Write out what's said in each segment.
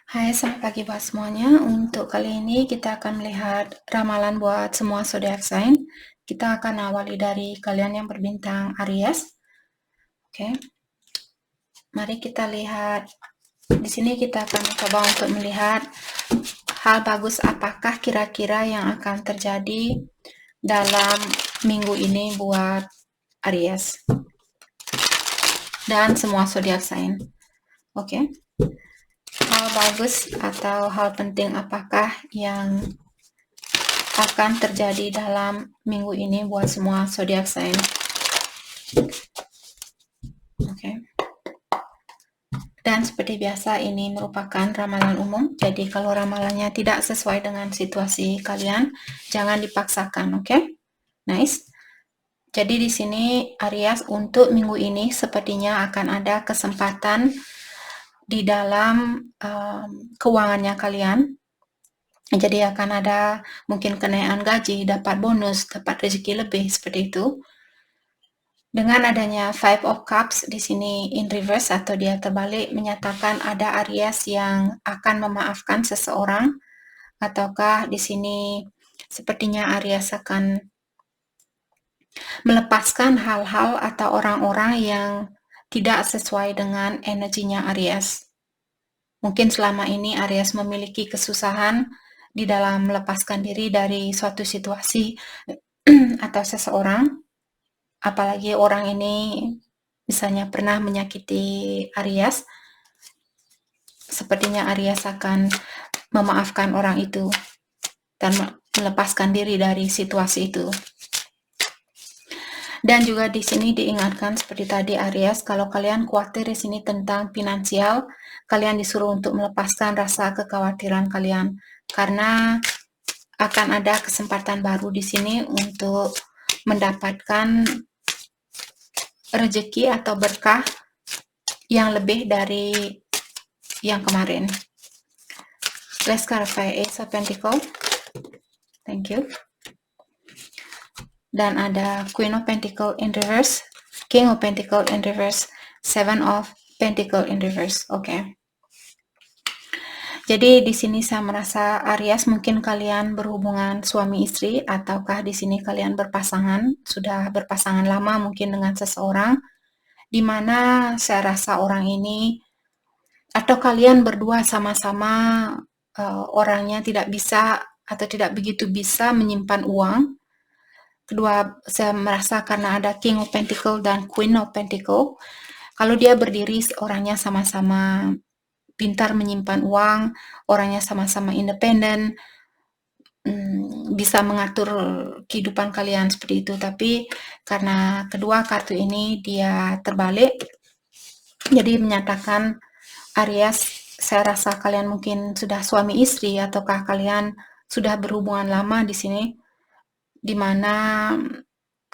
Hai, selamat pagi buat semuanya. Untuk kali ini kita akan melihat ramalan buat semua zodiak sign. Kita akan awali dari kalian yang berbintang Aries. Oke. Mari kita lihat. Di sini kita akan coba untuk melihat hal bagus apakah kira-kira yang akan terjadi dalam minggu ini buat Aries dan semua zodiak sign. Oke. Hal bagus atau hal penting apakah yang akan terjadi dalam minggu ini buat semua zodiak sign. Oke. Dan seperti biasa ini merupakan ramalan umum. Jadi kalau ramalannya tidak sesuai dengan situasi kalian, jangan dipaksakan, oke? Nice. Jadi di sini Aries untuk minggu ini sepertinya akan ada kesempatan di dalam keuangannya kalian. Jadi akan ada mungkin kenaikan gaji, dapat bonus, dapat rezeki lebih seperti itu. Dengan adanya Five of Cups di sini in reverse atau dia terbalik menyatakan ada Aries yang akan memaafkan seseorang, ataukah di sini sepertinya Aries akan melepaskan hal-hal atau orang-orang yang tidak sesuai dengan energinya Aries. Mungkin selama ini Aries memiliki kesusahan di dalam melepaskan diri dari suatu situasi atau seseorang, apalagi orang ini misalnya pernah menyakiti Aries. Sepertinya Aries akan memaafkan orang itu dan melepaskan diri dari situasi itu. Dan juga di sini diingatkan seperti tadi Aries, kalau kalian khawatir di sini tentang finansial, kalian disuruh untuk melepaskan rasa kekhawatiran kalian karena akan ada kesempatan baru di sini untuk mendapatkan rezeki atau berkah yang lebih dari yang kemarin. Let's clarify Ace of Pentacles. Thank you. Dan ada Queen of Pentacles in reverse, King of Pentacles in reverse, Seven of Pentacles in reverse. Oke. Jadi di sini saya merasa Aries mungkin kalian berhubungan suami istri ataukah di sini kalian berpasangan, sudah berpasangan lama mungkin dengan seseorang di mana saya rasa orang ini atau kalian berdua sama-sama orangnya tidak bisa atau tidak begitu bisa menyimpan uang. Kedua, saya merasa karena ada King of Pentacles dan Queen of Pentacles, kalau dia berdiri orangnya sama-sama pintar menyimpan uang, orangnya sama-sama independen, bisa mengatur kehidupan kalian seperti itu. Tapi karena kedua kartu ini dia terbalik, jadi menyatakan Aries, saya rasa kalian mungkin sudah suami istri ataukah kalian sudah berhubungan lama di sini, di mana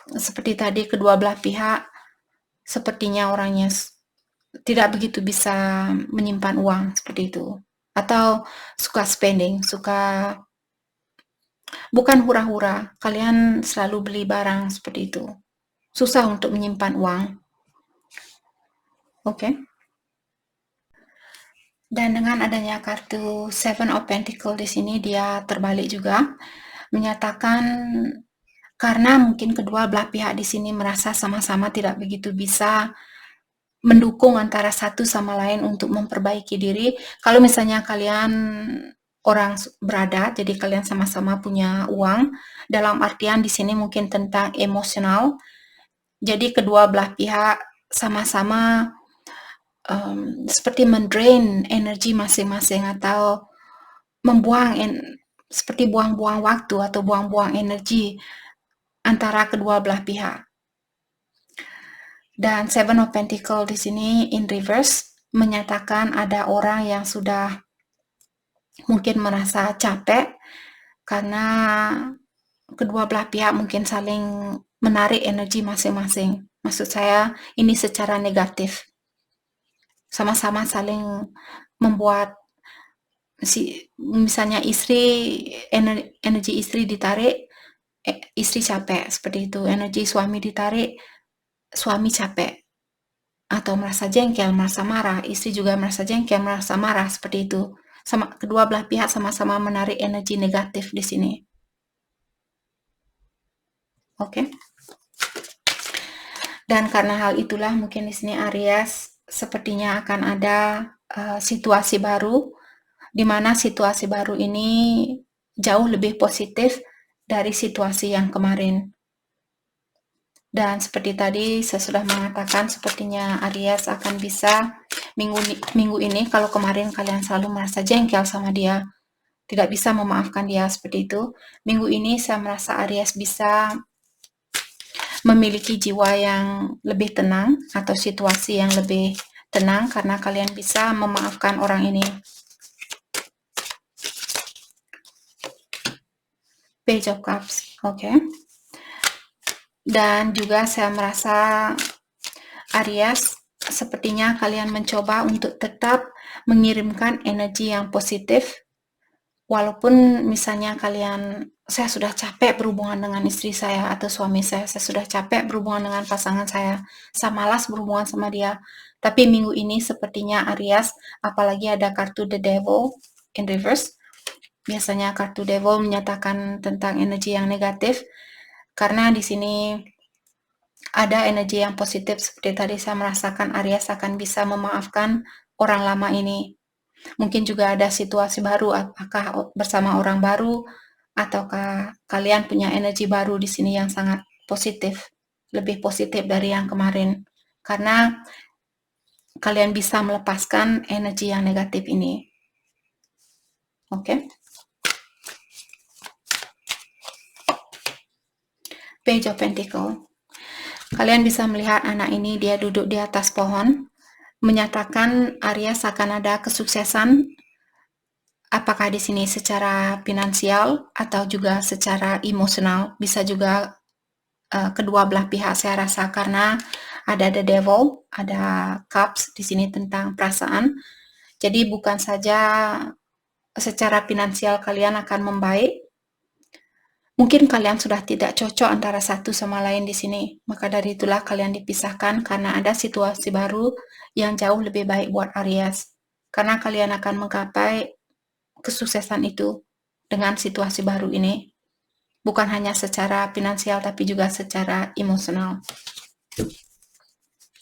seperti tadi kedua belah pihak sepertinya orangnya tidak begitu bisa menyimpan uang seperti itu, atau suka spending, suka bukan hura-hura, kalian selalu beli barang seperti itu, susah untuk menyimpan uang. Oke. Dan dengan adanya kartu Seven of Pentacles di sini dia terbalik juga, menyatakan karena mungkin kedua belah pihak di sini merasa sama-sama tidak begitu bisa mendukung antara satu sama lain untuk memperbaiki diri. Kalau misalnya kalian orang berada, jadi kalian sama-sama punya uang, dalam artian di sini mungkin tentang emosional. Jadi kedua belah pihak sama-sama seperti mendrain energi masing-masing atau membuang seperti buang-buang waktu atau buang-buang energi antara kedua belah pihak. Dan Seven of Pentacles di sini in reverse menyatakan ada orang yang sudah mungkin merasa capek karena kedua belah pihak mungkin saling menarik energi masing-masing. Maksud saya ini secara negatif. Sama-sama saling membuat misalnya istri energi istri ditarik, istri capek seperti itu. Energi suami ditarik, suami capek atau merasa jengkel, merasa marah, istri juga merasa jengkel, merasa marah seperti itu. kedua belah pihak sama-sama menarik energi negatif di sini. Oke. Dan karena hal itulah mungkin di sini Aries sepertinya akan ada situasi baru, di mana situasi baru ini jauh lebih positif dari situasi yang kemarin. Dan seperti tadi saya sudah mengatakan, sepertinya Aries akan bisa minggu ini, kalau kemarin kalian selalu merasa jengkel sama dia, tidak bisa memaafkan dia seperti itu, minggu ini saya merasa Aries bisa memiliki jiwa yang lebih tenang atau situasi yang lebih tenang karena kalian bisa memaafkan orang ini. Page of Cups, oke. Dan juga saya merasa Aries, sepertinya kalian mencoba untuk tetap mengirimkan energi yang positif, walaupun misalnya saya sudah capek berhubungan dengan istri saya atau suami saya sudah capek berhubungan dengan pasangan saya malas berhubungan sama dia. Tapi minggu ini sepertinya Aries, apalagi ada kartu The Devil in reverse, biasanya kartu Devil menyatakan tentang energi yang negatif, karena di sini ada energi yang positif. Seperti tadi saya merasakan Aries akan bisa memaafkan orang lama ini. Mungkin juga ada situasi baru, apakah bersama orang baru, ataukah kalian punya energi baru di sini yang sangat positif, lebih positif dari yang kemarin. Karena kalian bisa melepaskan energi yang negatif ini. Oke. Page of Pentacle. Kalian bisa melihat anak ini, dia duduk di atas pohon, menyatakan Aries akan ada kesuksesan, apakah di sini secara finansial atau juga secara emosional, bisa juga kedua belah pihak saya rasa, karena ada The Devil, ada Cups di sini tentang perasaan. Jadi bukan saja secara finansial kalian akan membaik, mungkin kalian sudah tidak cocok antara satu sama lain di sini. Maka dari itulah kalian dipisahkan karena ada situasi baru yang jauh lebih baik buat Aries. Karena kalian akan menggapai kesuksesan itu dengan situasi baru ini. Bukan hanya secara finansial tapi juga secara emosional.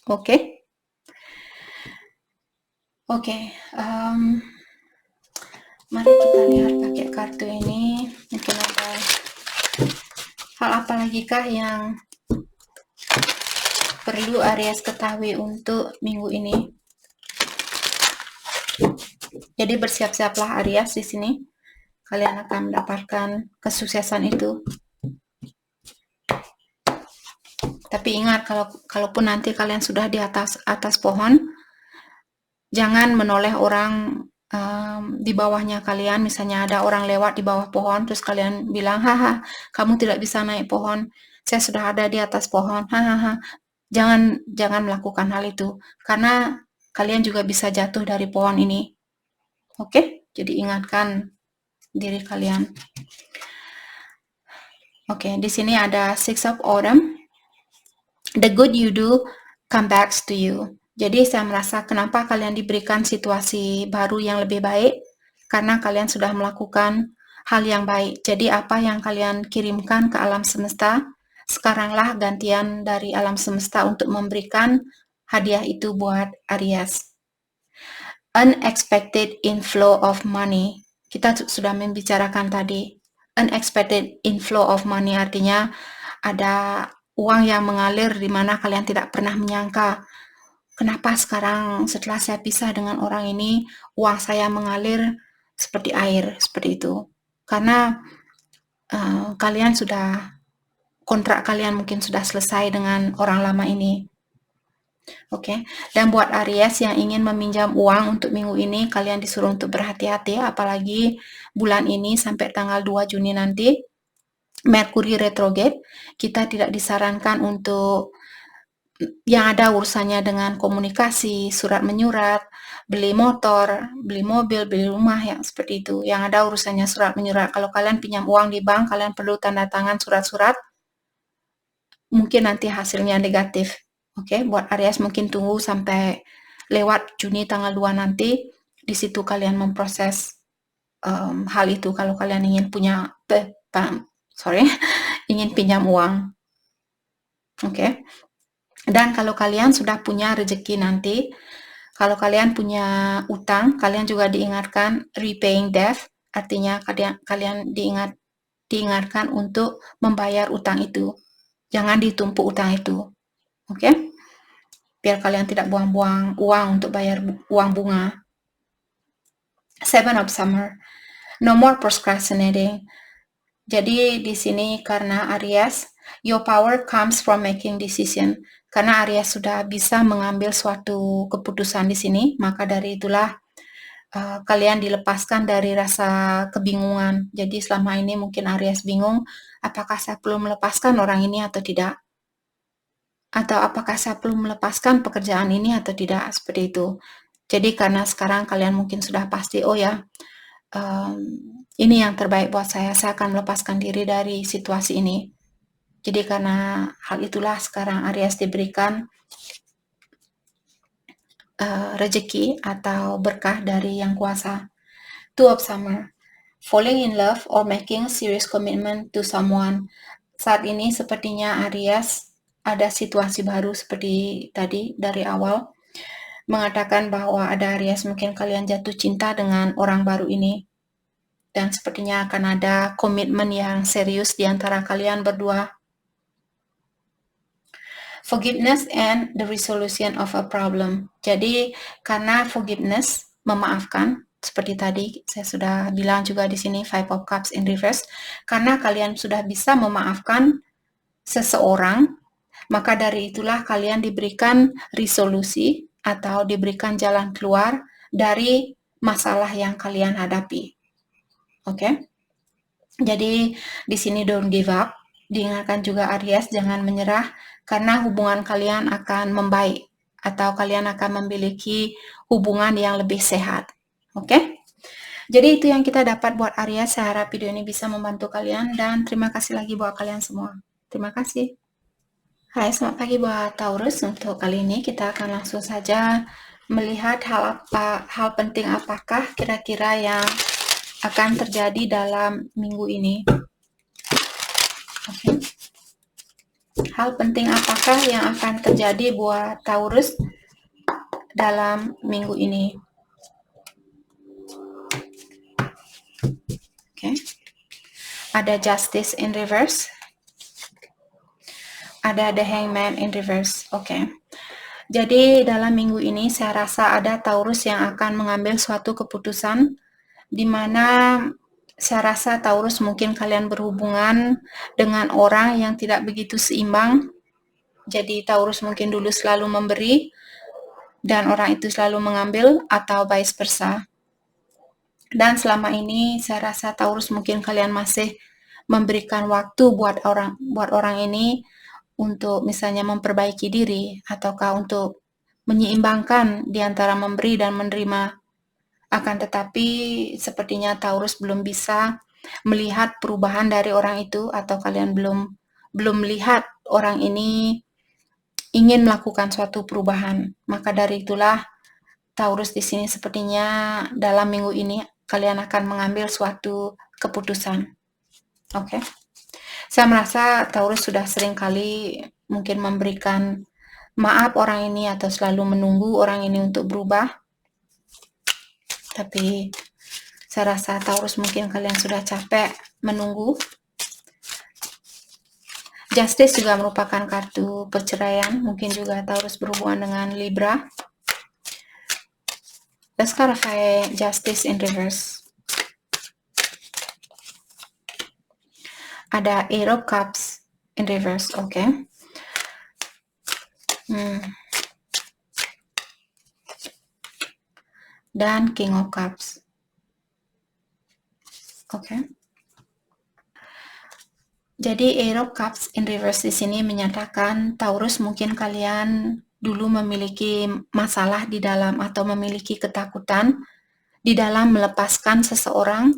Oke. Oke. Mari kita lihat pakai kartu ini. Mungkin ada hal apa lagi kah yang perlu Aries ketahui untuk minggu ini? Jadi bersiap-siaplah Aries di sini. Kalian akan mendapatkan kesuksesan itu. Tapi ingat, kalaupun nanti kalian sudah di atas pohon, jangan menoleh orang di bawahnya kalian. Misalnya ada orang lewat di bawah pohon, terus kalian bilang, haha, kamu tidak bisa naik pohon, saya sudah ada di atas pohon, hahaha. Jangan melakukan hal itu, karena kalian juga bisa jatuh dari pohon ini. Oke? Jadi ingatkan diri kalian. Oke, di sini ada Six of Autumn. The good you do come back to you. Jadi saya merasa kenapa kalian diberikan situasi baru yang lebih baik, karena kalian sudah melakukan hal yang baik. Jadi apa yang kalian kirimkan ke alam semesta, sekaranglah gantian dari alam semesta untuk memberikan hadiah itu buat Aries. Unexpected inflow of money. Kita sudah membicarakan tadi. Unexpected inflow of money artinya ada uang yang mengalir di mana kalian tidak pernah menyangka. Kenapa sekarang setelah saya pisah dengan orang ini, uang saya mengalir seperti air, seperti itu. Karena kalian kontrak kalian mungkin sudah selesai dengan orang lama ini. Oke. Dan buat Aries yang ingin meminjam uang untuk minggu ini, kalian disuruh untuk berhati-hati, apalagi bulan ini sampai tanggal 2 Juni nanti, Merkuri retrograde, kita tidak disarankan untuk yang ada urusannya dengan komunikasi, surat menyurat, beli motor, beli mobil, beli rumah, yang seperti itu. Yang ada urusannya surat menyurat. Kalau kalian pinjam uang di bank, kalian perlu tanda tangan surat-surat, mungkin nanti hasilnya negatif. Oke, buat Aries mungkin tunggu sampai lewat Juni tanggal 2 nanti, di situ kalian memproses hal itu kalau kalian ingin punya ingin pinjam uang. Oke. Dan kalau kalian sudah punya rezeki nanti, kalau kalian punya utang, kalian juga diingatkan repaying debt, artinya kalian diingatkan untuk membayar utang itu. Jangan ditumpuk utang itu. Oke? Biar kalian tidak buang-buang uang untuk bayar uang bunga. Seven of Summer. No more procrastinating. Jadi di sini karena Aries, your power comes from making decision. Karena Aries sudah bisa mengambil suatu keputusan di sini, maka dari itulah kalian dilepaskan dari rasa kebingungan. Jadi selama ini mungkin Aries bingung, apakah saya perlu melepaskan orang ini atau tidak? Atau apakah saya perlu melepaskan pekerjaan ini atau tidak? Seperti itu. Jadi karena sekarang kalian mungkin sudah pasti, oh ya, ini yang terbaik buat saya akan melepaskan diri dari situasi ini. Jadi karena hal itulah sekarang Aries diberikan rezeki atau berkah dari Yang Kuasa. Two of Summer. Falling in love or making serious commitment to someone. Saat ini sepertinya Aries ada situasi baru seperti tadi dari awal. Mengatakan bahwa ada Aries mungkin kalian jatuh cinta dengan orang baru ini. Dan sepertinya akan ada komitmen yang serius di antara kalian berdua. Forgiveness and the resolution of a problem. Jadi karena forgiveness, memaafkan, seperti tadi saya sudah bilang juga di sini Five of Cups in reverse, karena kalian sudah bisa memaafkan seseorang, maka dari itulah kalian diberikan resolusi atau diberikan jalan keluar dari masalah yang kalian hadapi. Oke? Jadi di sini don't give up. Diingatkan juga Aries jangan menyerah karena hubungan kalian akan membaik atau kalian akan memiliki hubungan yang lebih sehat. Oke? Jadi itu yang kita dapat buat Aries. Saya harap video ini bisa membantu kalian dan terima kasih lagi buat kalian semua. Terima kasih. Hai, selamat pagi buat Taurus. Untuk kali ini kita akan langsung saja melihat hal penting apakah kira-kira yang akan terjadi dalam minggu ini. Okay. Hal penting apakah yang akan terjadi buat Taurus dalam minggu ini? Okay. Ada Justice in reverse. Ada The Hangman in reverse. Oke. Jadi dalam minggu ini saya rasa ada Taurus yang akan mengambil suatu keputusan di mana saya rasa Taurus mungkin kalian berhubungan dengan orang yang tidak begitu seimbang. Jadi Taurus mungkin dulu selalu memberi dan orang itu selalu mengambil atau vice versa. Dan selama ini saya rasa Taurus mungkin kalian masih memberikan waktu buat orang ini untuk misalnya memperbaiki diri ataukah untuk menyeimbangkan di antara memberi dan menerima. Akan tetapi sepertinya Taurus belum bisa melihat perubahan dari orang itu atau kalian belum melihat orang ini ingin melakukan suatu perubahan. Maka dari itulah Taurus di sini sepertinya dalam minggu ini kalian akan mengambil suatu keputusan. Oke. Saya merasa Taurus sudah sering kali mungkin memberikan maaf orang ini atau selalu menunggu orang ini untuk berubah. Tapi saya rasa Taurus mungkin kalian sudah capek menunggu. Justice juga merupakan kartu perceraian. Mungkin juga Taurus berhubungan dengan Libra. Let's clarify Justice in reverse. Ada Eight of Cups in reverse, oke. Okay. Dan King of Cups. Oke. Okay. Jadi Eight of Cups in reverse di sini menyatakan Taurus mungkin kalian dulu memiliki masalah di dalam atau memiliki ketakutan di dalam melepaskan seseorang.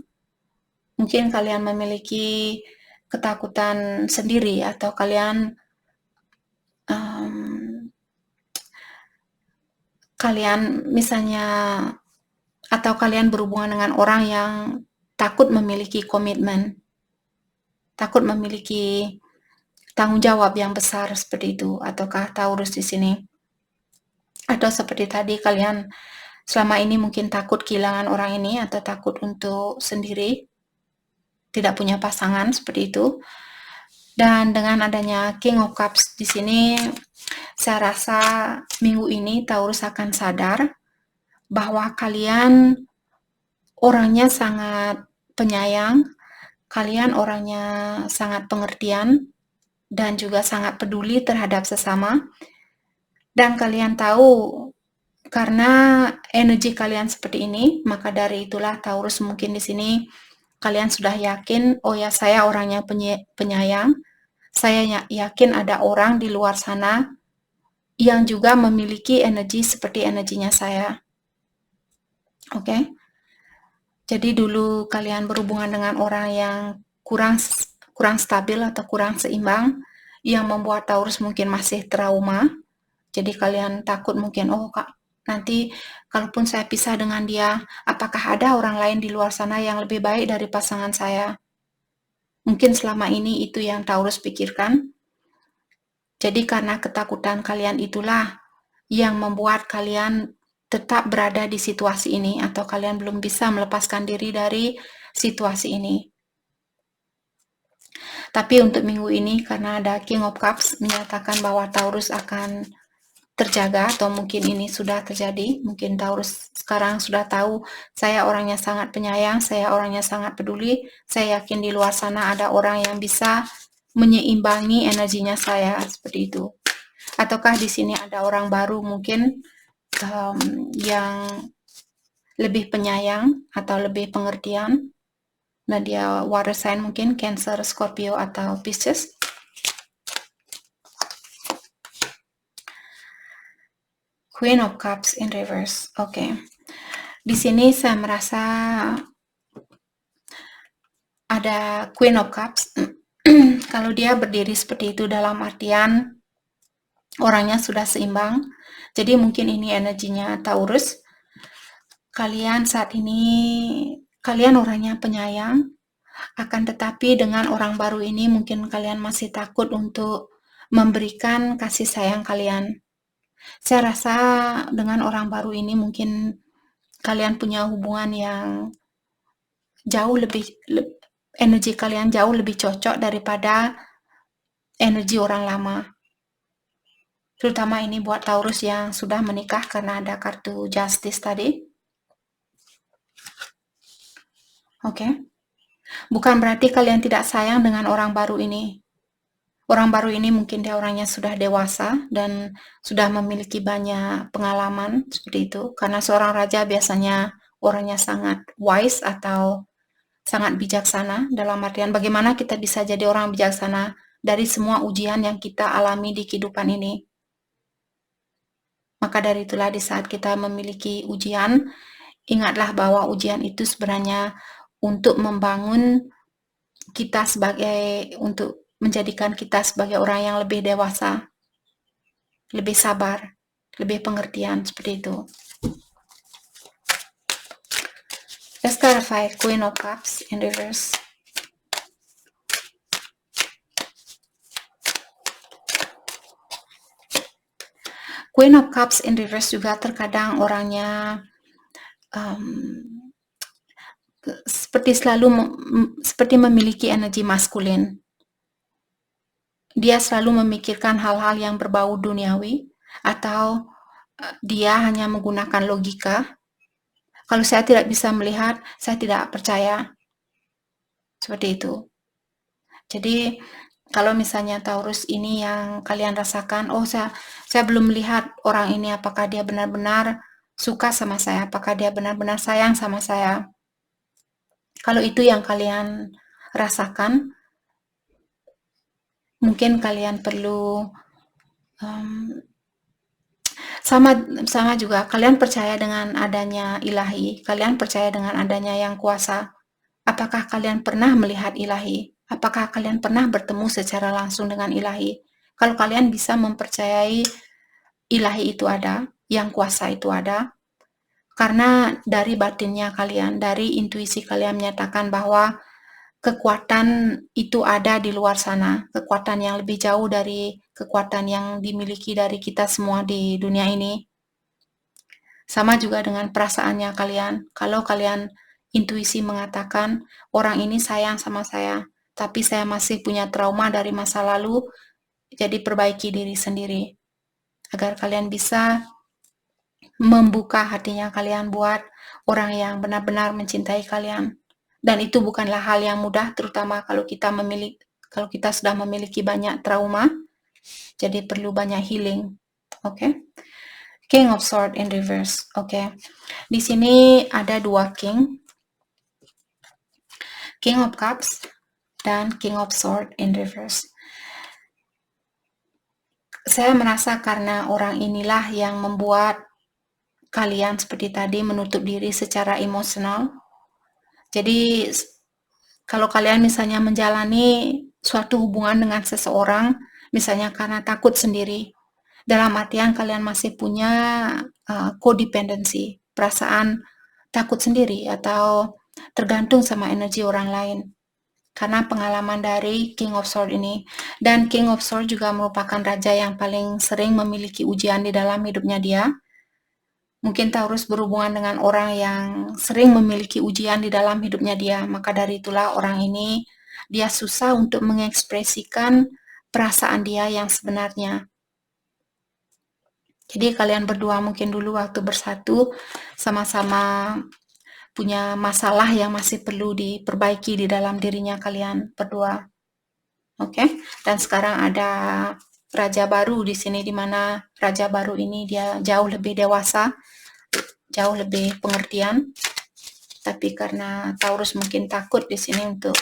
Mungkin kalian memiliki ketakutan sendiri atau kalian misalnya atau kalian berhubungan dengan orang yang takut memiliki komitmen, takut memiliki tanggung jawab yang besar seperti itu, ataukah Taurus di sini? Atau seperti tadi kalian selama ini mungkin takut kehilangan orang ini atau takut untuk sendiri, tidak punya pasangan seperti itu. Dan dengan adanya King of Cups di sini, saya rasa minggu ini Taurus akan sadar bahwa kalian orangnya sangat penyayang, kalian orangnya sangat pengertian, dan juga sangat peduli terhadap sesama. Dan kalian tahu, karena energi kalian seperti ini, maka dari itulah Taurus mungkin di sini kalian sudah yakin, oh ya saya orangnya penyayang, saya yakin ada orang di luar sana yang juga memiliki energi seperti energinya saya. Oke? Jadi dulu kalian berhubungan dengan orang yang kurang stabil atau kurang seimbang, yang membuat Taurus mungkin masih trauma. Jadi kalian takut mungkin, oh Kak, nanti kalaupun saya pisah dengan dia, apakah ada orang lain di luar sana yang lebih baik dari pasangan saya? Mungkin selama ini itu yang Taurus pikirkan. Jadi karena ketakutan kalian itulah yang membuat kalian tetap berada di situasi ini, atau kalian belum bisa melepaskan diri dari situasi ini. Tapi untuk minggu ini, karena ada King of Cups menyatakan bahwa Taurus akan terjaga, atau mungkin ini sudah terjadi, mungkin Taurus sekarang sudah tahu, saya orangnya sangat penyayang, saya orangnya sangat peduli, saya yakin di luar sana ada orang yang bisa menyeimbangi energinya saya, seperti itu. Ataukah di sini ada orang baru mungkin yang lebih penyayang atau lebih pengertian, dan dia water sign mungkin Cancer, Scorpio, atau Pisces. Queen of Cups in reverse. Oke. Di sini saya merasa ada Queen of Cups. Kalau dia berdiri seperti itu dalam artian orangnya sudah seimbang. Jadi mungkin ini energinya Taurus. Kalian saat ini, kalian orangnya penyayang, akan tetapi dengan orang baru ini mungkin kalian masih takut untuk memberikan kasih sayang kalian. Saya rasa dengan orang baru ini mungkin kalian punya hubungan yang jauh lebih, energi kalian jauh lebih cocok daripada energi orang lama. Terutama ini buat Taurus yang sudah menikah karena ada kartu Justice tadi. Oke. Bukan berarti kalian tidak sayang dengan orang baru ini. Orang baru ini mungkin dia orangnya sudah dewasa dan sudah memiliki banyak pengalaman seperti itu. Karena seorang raja biasanya orangnya sangat wise atau sangat bijaksana, dalam artian bagaimana kita bisa jadi orang bijaksana dari semua ujian yang kita alami di kehidupan ini. Maka dari itulah di saat kita memiliki ujian, ingatlah bahwa ujian itu sebenarnya untuk membangun kita untuk menjadikan kita sebagai orang yang lebih dewasa, lebih sabar, lebih pengertian, seperti itu. Let's clarify Queen of Cups in reverse. Queen of Cups in reverse juga terkadang orangnya seperti memiliki energi maskulin. Dia selalu memikirkan hal-hal yang berbau duniawi, atau dia hanya menggunakan logika. Kalau saya tidak bisa melihat, saya tidak percaya. Seperti itu. Jadi, kalau misalnya Taurus ini yang kalian rasakan, oh saya belum melihat orang ini apakah dia benar-benar suka sama saya, apakah dia benar-benar sayang sama saya. Kalau itu yang kalian rasakan, mungkin kalian perlu sama juga, kalian percaya dengan adanya ilahi, kalian percaya dengan adanya yang kuasa. Apakah kalian pernah melihat ilahi? Apakah kalian pernah bertemu secara langsung dengan ilahi? Kalau kalian bisa mempercayai ilahi itu ada, yang kuasa itu ada, karena dari batinnya kalian, dari intuisi kalian menyatakan bahwa kekuatan itu ada di luar sana, kekuatan yang lebih jauh dari kekuatan yang dimiliki dari kita semua di dunia ini. Sama juga dengan perasaannya kalian. Kalau kalian intuisi mengatakan orang ini sayang sama saya, tapi saya masih punya trauma dari masa lalu, jadi perbaiki diri sendiri agar kalian bisa membuka hatinya kalian buat orang yang benar-benar mencintai kalian. Dan itu bukanlah hal yang mudah, terutama kalau kita sudah memiliki banyak trauma, jadi perlu banyak healing. Oke. King of Sword in reverse. Oke. Di sini ada dua king. King of Cups dan King of Sword in reverse. Saya merasa karena orang inilah yang membuat kalian seperti tadi menutup diri secara emosional. Jadi kalau kalian misalnya menjalani suatu hubungan dengan seseorang, misalnya karena takut sendiri, dalam artian kalian masih punya codependency, perasaan takut sendiri atau tergantung sama energi orang lain. Karena pengalaman dari King of Sword ini. Dan King of Sword juga merupakan raja yang paling sering memiliki ujian di dalam hidupnya dia. Mungkin Taurus berhubungan dengan orang yang sering memiliki ujian di dalam hidupnya dia. Maka dari itulah orang ini, dia susah untuk mengekspresikan perasaan dia yang sebenarnya. Jadi kalian berdua mungkin dulu waktu bersatu, sama-sama punya masalah yang masih perlu diperbaiki di dalam dirinya kalian berdua. Oke, dan sekarang ada raja baru di sini, di mana raja baru ini dia jauh lebih dewasa, jauh lebih pengertian. Tapi karena Taurus mungkin takut di sini untuk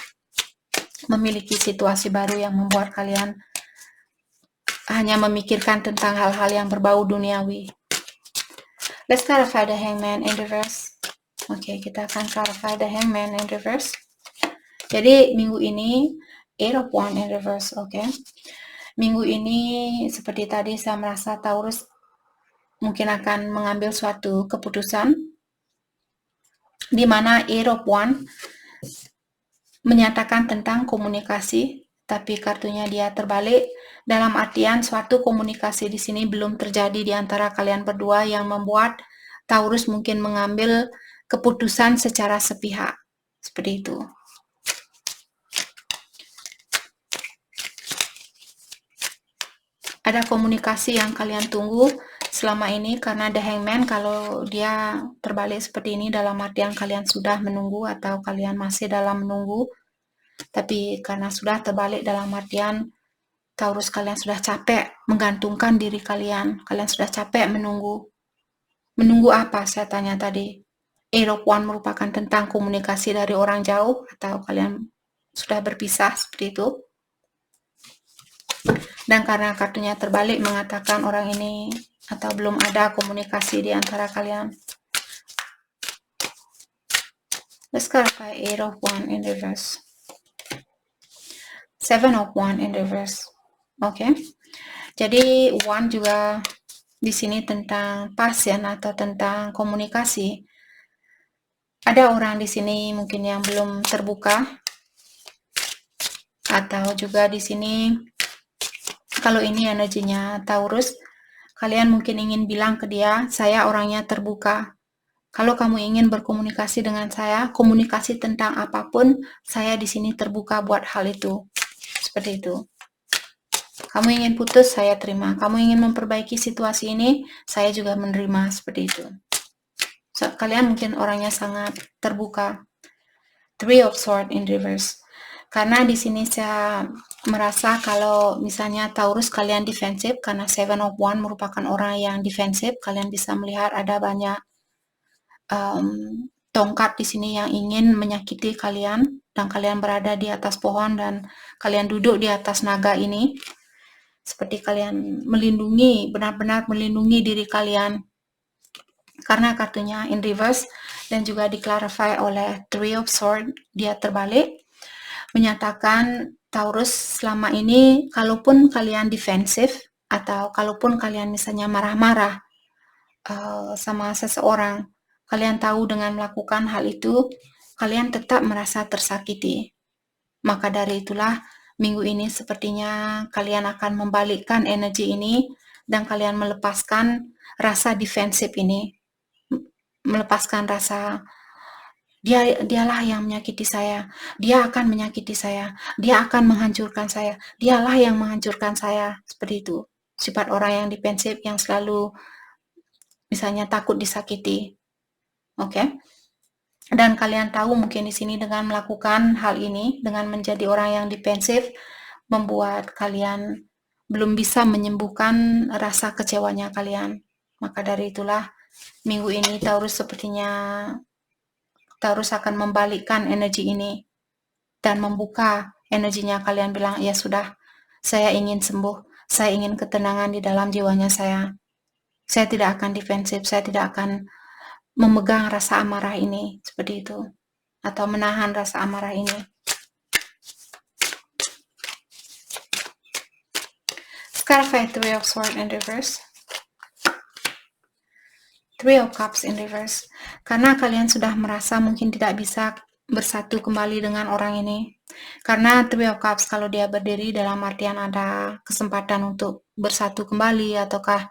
memiliki situasi baru yang membuat kalian hanya memikirkan tentang hal-hal yang berbau duniawi. Let's clarify the Hangman in reverse. Oke, kita akan clarify the Hangman in reverse. Jadi minggu ini Eight of Wands in reverse, oke. Minggu ini seperti tadi saya merasa Taurus mungkin akan mengambil suatu keputusan di mana Eight of Wands menyatakan tentang komunikasi, tapi kartunya dia terbalik, dalam artian suatu komunikasi di sini belum terjadi di antara kalian berdua yang membuat Taurus mungkin mengambil keputusan secara sepihak. Seperti itu. Ada komunikasi yang kalian tunggu selama ini, karena The Hangman kalau dia terbalik seperti ini dalam artian kalian sudah menunggu atau kalian masih dalam menunggu. Tapi karena sudah terbalik dalam artian Taurus, kalian sudah capek menggantungkan diri kalian. Kalian sudah capek menunggu. Menunggu apa, saya tanya tadi. Eight of Wands merupakan tentang komunikasi dari orang jauh, atau kalian sudah berpisah seperti itu. Dan karena kartunya terbalik mengatakan orang ini atau belum ada komunikasi di antara kalian. Let's clarify Eight of Wands in reverse. Seven of Wands in reverse. Oke. Jadi Wand juga di sini tentang passion atau tentang komunikasi. Ada orang di sini mungkin yang belum terbuka, atau juga di sini kalau ini energinya Taurus, kalian mungkin ingin bilang ke dia, saya orangnya terbuka. Kalau kamu ingin berkomunikasi dengan saya, komunikasi tentang apapun, saya di sini terbuka buat hal itu. Seperti itu. Kamu ingin putus, saya terima. Kamu ingin memperbaiki situasi ini, saya juga menerima. Seperti itu. So, kalian mungkin orangnya sangat terbuka. Three of Swords in reverse. Karena di sini saya merasa kalau misalnya Taurus kalian defensif, karena Seven of Wands merupakan orang yang defensif, kalian bisa melihat ada banyak tongkat di sini yang ingin menyakiti kalian, dan kalian berada di atas pohon dan kalian duduk di atas naga ini, seperti kalian melindungi, benar-benar melindungi diri kalian. Karena kartunya in reverse dan juga diklarify oleh Three of Swords, dia terbalik, menyatakan Taurus selama ini kalaupun kalian defensif atau kalaupun kalian misalnya marah-marah sama seseorang, kalian tahu dengan melakukan hal itu, kalian tetap merasa tersakiti. Maka dari itulah, minggu ini sepertinya kalian akan membalikkan energi ini dan kalian melepaskan rasa defensif ini. Melepaskan rasa dialah yang menyakiti saya, dia akan menyakiti saya, dia akan menghancurkan saya, dialah yang menghancurkan saya, seperti itu. Sifat orang yang defensif yang selalu misalnya takut disakiti. Oke. Dan kalian tahu mungkin di sini dengan melakukan hal ini, dengan menjadi orang yang defensif, membuat kalian belum bisa menyembuhkan rasa kecewanya kalian. Maka dari itulah, minggu ini Taurus sepertinya Taurus akan membalikkan energi ini dan membuka energinya. Kalian bilang, ya sudah, saya ingin sembuh, saya ingin ketenangan di dalam jiwanya saya tidak akan defensif, saya tidak akan memegang rasa amarah ini, seperti itu, atau menahan rasa amarah ini. Scarface, Three of Swords in reverse, Three of Cups in reverse. Karena kalian sudah merasa mungkin tidak bisa bersatu kembali dengan orang ini. Karena Three of Cups kalau dia berdiri dalam artian ada kesempatan untuk bersatu kembali ataukah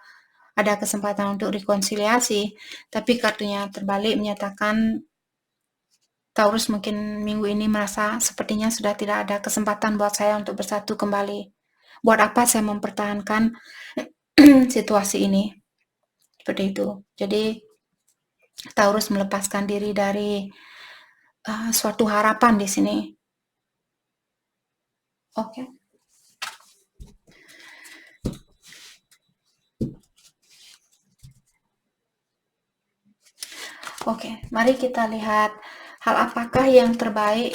ada kesempatan untuk rekonsiliasi, tapi kartunya terbalik menyatakan Taurus mungkin minggu ini merasa sepertinya sudah tidak ada kesempatan buat saya untuk bersatu kembali. Buat apa saya mempertahankan situasi ini? Seperti itu. Jadi Taurus melepaskan diri dari suatu harapan di sini. Oke. Oke, mari kita lihat hal apakah yang terbaik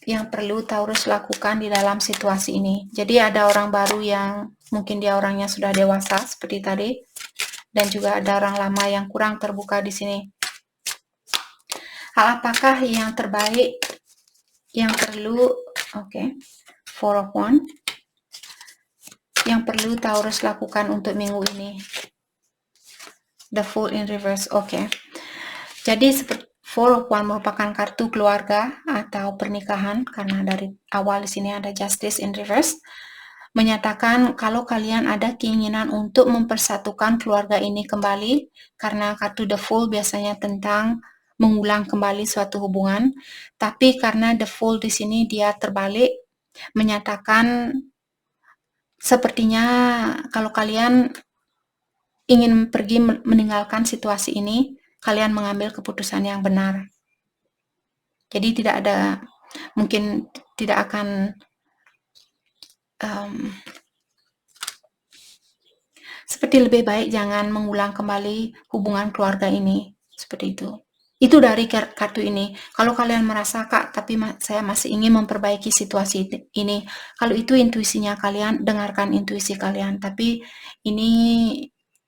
yang perlu Taurus lakukan di dalam situasi ini. Jadi ada orang baru yang mungkin dia orangnya sudah dewasa seperti tadi, dan juga ada orang lama yang kurang terbuka di sini. Hal apakah yang terbaik yang perlu, Four of Wands, yang perlu Taurus lakukan untuk minggu ini? The Fool in reverse. Jadi Four of Wands merupakan kartu keluarga atau pernikahan, karena dari awal di sini ada Justice in reverse, menyatakan kalau kalian ada keinginan untuk mempersatukan keluarga ini kembali, karena kartu The Fool biasanya tentang mengulang kembali suatu hubungan, tapi karena The Fool di sini dia terbalik, menyatakan sepertinya kalau kalian ingin pergi meninggalkan situasi ini, kalian mengambil keputusan yang benar. Jadi tidak ada, mungkin tidak akan seperti lebih baik jangan mengulang kembali hubungan keluarga ini, seperti itu. Itu dari kartu ini. Kalau kalian merasa, Kak, tapi saya masih ingin memperbaiki situasi ini. Kalau itu intuisinya kalian, dengarkan intuisi kalian. Tapi ini,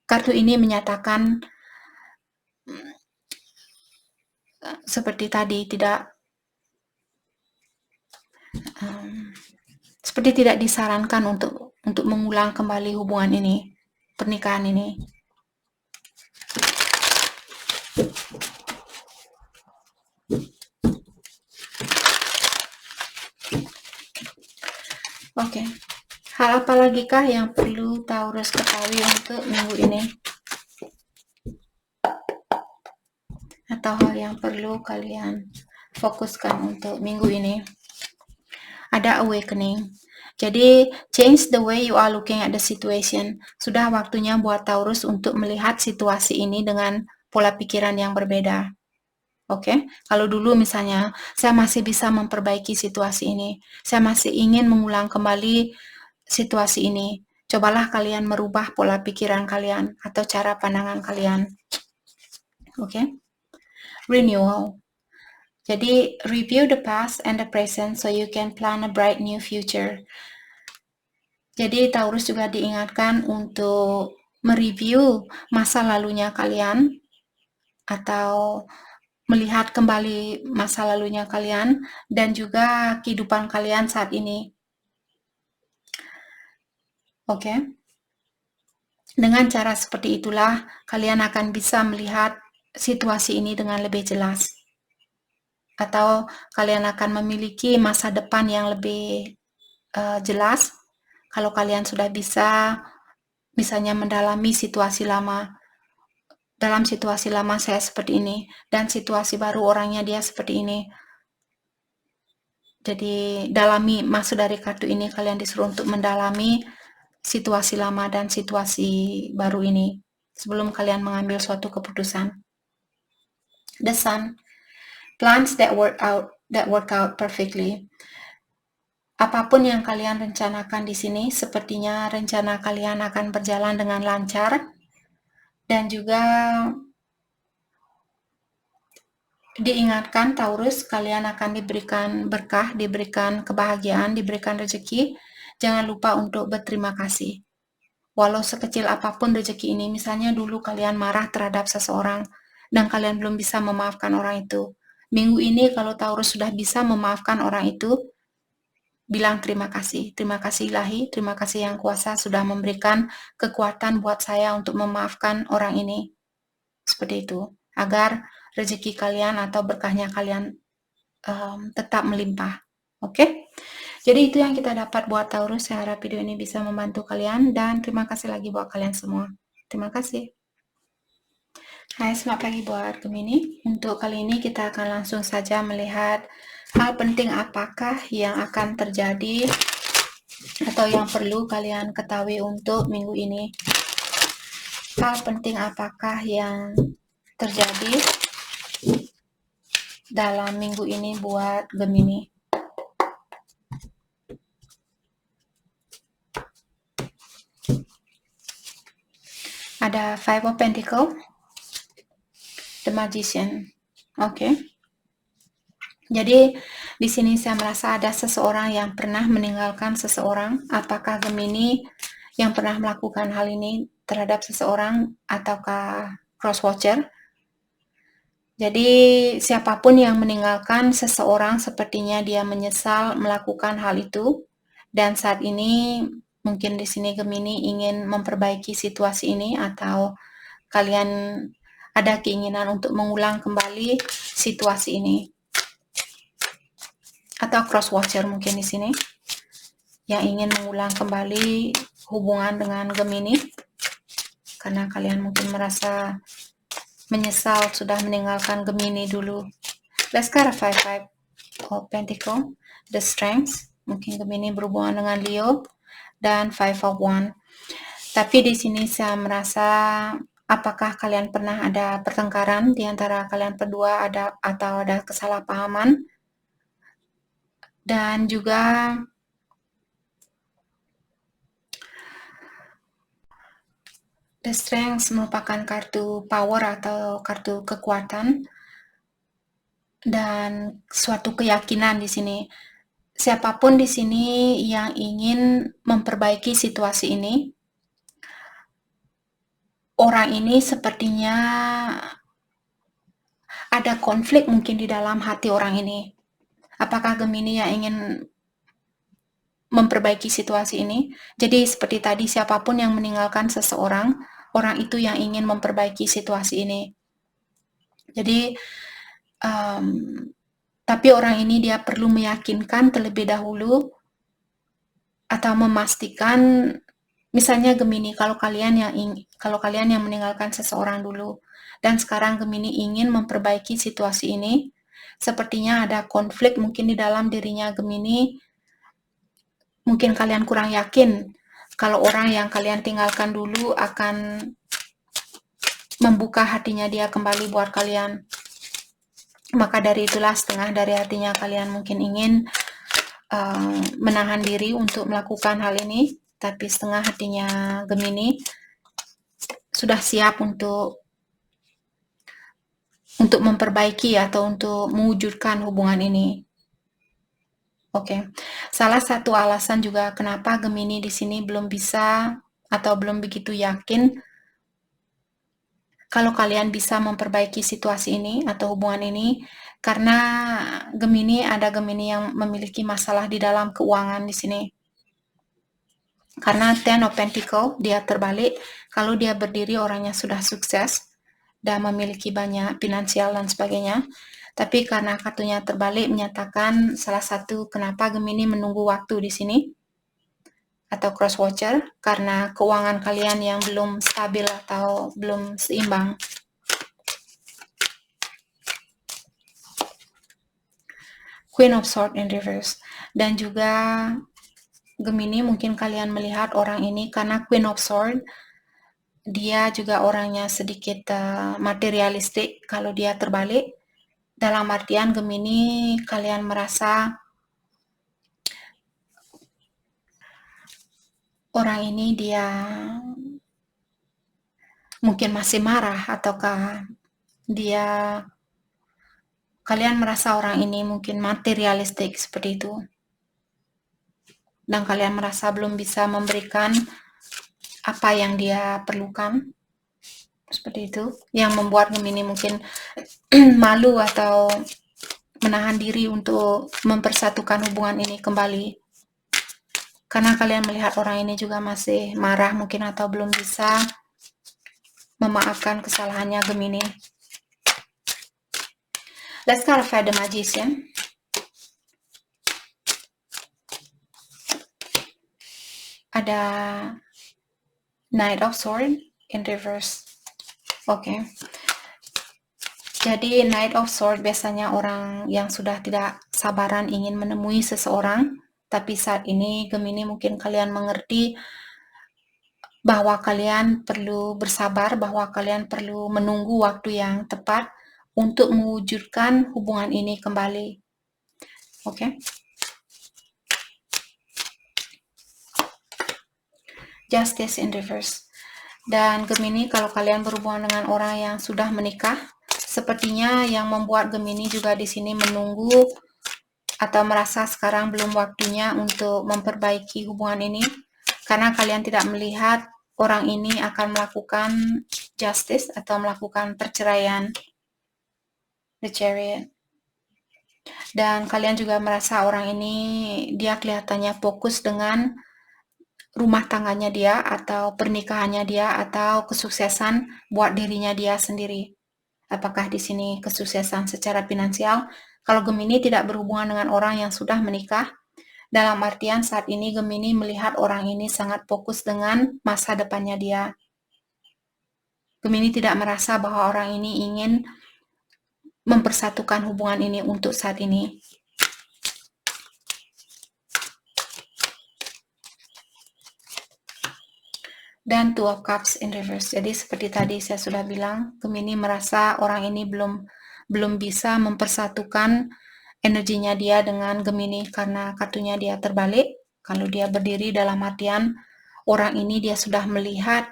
kartu ini menyatakan seperti tadi, seperti tidak disarankan untuk mengulang kembali hubungan ini, pernikahan ini. Hal apa lagi kah yang perlu Taurus ketahui untuk minggu ini? Atau hal yang perlu kalian fokuskan untuk minggu ini? Ada awakening. Jadi, change the way you are looking at the situation. Sudah waktunya buat Taurus untuk melihat situasi ini dengan pola pikiran yang berbeda. Kalau dulu misalnya, saya masih bisa memperbaiki situasi ini. Saya masih ingin mengulang kembali situasi ini. Cobalah kalian merubah pola pikiran kalian atau cara pandangan kalian. Renewal. Jadi, review the past and the present so you can plan a bright new future. Jadi, Taurus juga diingatkan untuk mereview masa lalunya kalian atau melihat kembali masa lalunya kalian dan juga kehidupan kalian saat ini. Dengan cara seperti itulah, kalian akan bisa melihat situasi ini dengan lebih jelas. Atau kalian akan memiliki masa depan yang lebih jelas kalau kalian sudah bisa misalnya mendalami situasi lama. Dalam situasi lama saya seperti ini, dan situasi baru orangnya dia seperti ini. Jadi dalami, maksud dari kartu ini kalian disuruh untuk mendalami situasi lama dan situasi baru ini sebelum kalian mengambil suatu keputusan. The Sun, plans that work out perfectly. Apapun yang kalian rencanakan di sini, sepertinya rencana kalian akan berjalan dengan lancar, dan juga diingatkan Taurus, kalian akan diberikan berkah, diberikan kebahagiaan, diberikan rezeki. Jangan lupa untuk berterima kasih. Walau sekecil apapun rezeki ini, misalnya dulu kalian marah terhadap seseorang dan kalian belum bisa memaafkan orang itu. Minggu ini kalau Taurus sudah bisa memaafkan orang itu, bilang terima kasih. Terima kasih ilahi, terima kasih yang kuasa sudah memberikan kekuatan buat saya untuk memaafkan orang ini. Seperti itu. Agar rezeki kalian atau berkahnya kalian tetap melimpah. Oke? Jadi itu yang kita dapat buat Taurus. Saya harap video ini bisa membantu kalian dan terima kasih lagi buat kalian semua. Terima kasih. Hai, selamat pagi buat Gemini. Untuk kali ini kita akan langsung saja melihat hal penting apakah yang akan terjadi atau yang perlu kalian ketahui untuk minggu ini. Hal penting apakah yang terjadi dalam minggu ini buat Gemini. Ada Five of Pentacles, The Magician. Oke. Jadi di sini saya merasa ada seseorang yang pernah meninggalkan seseorang. Apakah Gemini yang pernah melakukan hal ini terhadap seseorang ataukah cross watcher? Jadi siapapun yang meninggalkan seseorang sepertinya dia menyesal melakukan hal itu, dan saat ini mungkin di sini Gemini ingin memperbaiki situasi ini atau kalian ada keinginan untuk mengulang kembali situasi ini. Atau cross watcher mungkin di sini yang ingin mengulang kembali hubungan dengan Gemini karena kalian mungkin merasa menyesal sudah meninggalkan Gemini dulu. Let's get a five of Pentacles, the Strength. Mungkin Gemini berhubungan dengan Leo dan Five of Wands. Tapi di sini saya merasa apakah kalian pernah ada pertengkaran di antara kalian berdua atau ada kesalahpahaman. Dan juga The Strength merupakan kartu power atau kartu kekuatan dan suatu keyakinan di sini. Siapapun di sini yang ingin memperbaiki situasi ini, orang ini sepertinya ada konflik mungkin di dalam hati orang ini. Apakah Gemini yang ingin memperbaiki situasi ini? Jadi seperti tadi, siapapun yang meninggalkan seseorang, orang itu yang ingin memperbaiki situasi ini. Jadi tapi orang ini dia perlu meyakinkan terlebih dahulu atau memastikan, misalnya Gemini, kalau kalian yang meninggalkan seseorang dulu dan sekarang Gemini ingin memperbaiki situasi ini, sepertinya ada konflik mungkin di dalam dirinya Gemini. Mungkin kalian kurang yakin kalau orang yang kalian tinggalkan dulu akan membuka hatinya dia kembali buat kalian. Maka dari itulah setengah dari hatinya kalian mungkin ingin menahan diri untuk melakukan hal ini, tapi setengah hatinya Gemini sudah siap untuk memperbaiki atau untuk mewujudkan hubungan ini. Oke. Salah satu alasan juga kenapa Gemini di sini belum bisa atau belum begitu yakin kalau kalian bisa memperbaiki situasi ini atau hubungan ini, karena ada Gemini yang memiliki masalah di dalam keuangan di sini. Karena Ten of Pentacles dia terbalik, kalau dia berdiri orangnya sudah sukses dan memiliki banyak finansial dan sebagainya. Tapi karena kartunya terbalik menyatakan salah satu kenapa Gemini menunggu waktu di sini atau cross watcher karena keuangan kalian yang belum stabil atau belum seimbang. Queen of Swords in reverse. Dan juga Gemini mungkin kalian melihat orang ini karena Queen of Swords dia juga orangnya sedikit materialistik kalau dia terbalik. Dalam artian Gemini kalian merasa orang ini dia mungkin masih marah ataukah kalian merasa orang ini mungkin materialistik seperti itu. Dan kalian merasa belum bisa memberikan apa yang dia perlukan. Seperti itu. Yang membuat Gemini mungkin malu atau menahan diri untuk mempersatukan hubungan ini kembali. Karena kalian melihat orang ini juga masih marah mungkin atau belum bisa memaafkan kesalahannya Gemini. Let's clarify the Magician. Ada Knight of Swords in reverse. Oke. Jadi Knight of Swords biasanya orang yang sudah tidak sabaran ingin menemui seseorang. Tapi saat ini Gemini mungkin kalian mengerti bahwa kalian perlu bersabar, bahwa kalian perlu menunggu waktu yang tepat untuk mewujudkan hubungan ini kembali. Oke. Justice in reverse. Dan Gemini kalau kalian berhubungan dengan orang yang sudah menikah, sepertinya yang membuat Gemini juga di sini menunggu atau merasa sekarang belum waktunya untuk memperbaiki hubungan ini karena kalian tidak melihat orang ini akan melakukan justice atau melakukan perceraian. The Chariot. Dan kalian juga merasa orang ini dia kelihatannya fokus dengan rumah tangganya dia atau pernikahannya dia atau kesuksesan buat dirinya dia sendiri. Apakah di sini kesuksesan secara finansial? Kalau Gemini tidak berhubungan dengan orang yang sudah menikah, dalam artian saat ini Gemini melihat orang ini sangat fokus dengan masa depannya dia. Gemini tidak merasa bahwa orang ini ingin mempersatukan hubungan ini untuk saat ini. Dan Two of Cups in reverse. Jadi seperti tadi saya sudah bilang, Gemini merasa orang ini belum bisa mempersatukan energinya dia dengan Gemini karena kartunya dia terbalik. Kalau dia berdiri dalam artian orang ini dia sudah melihat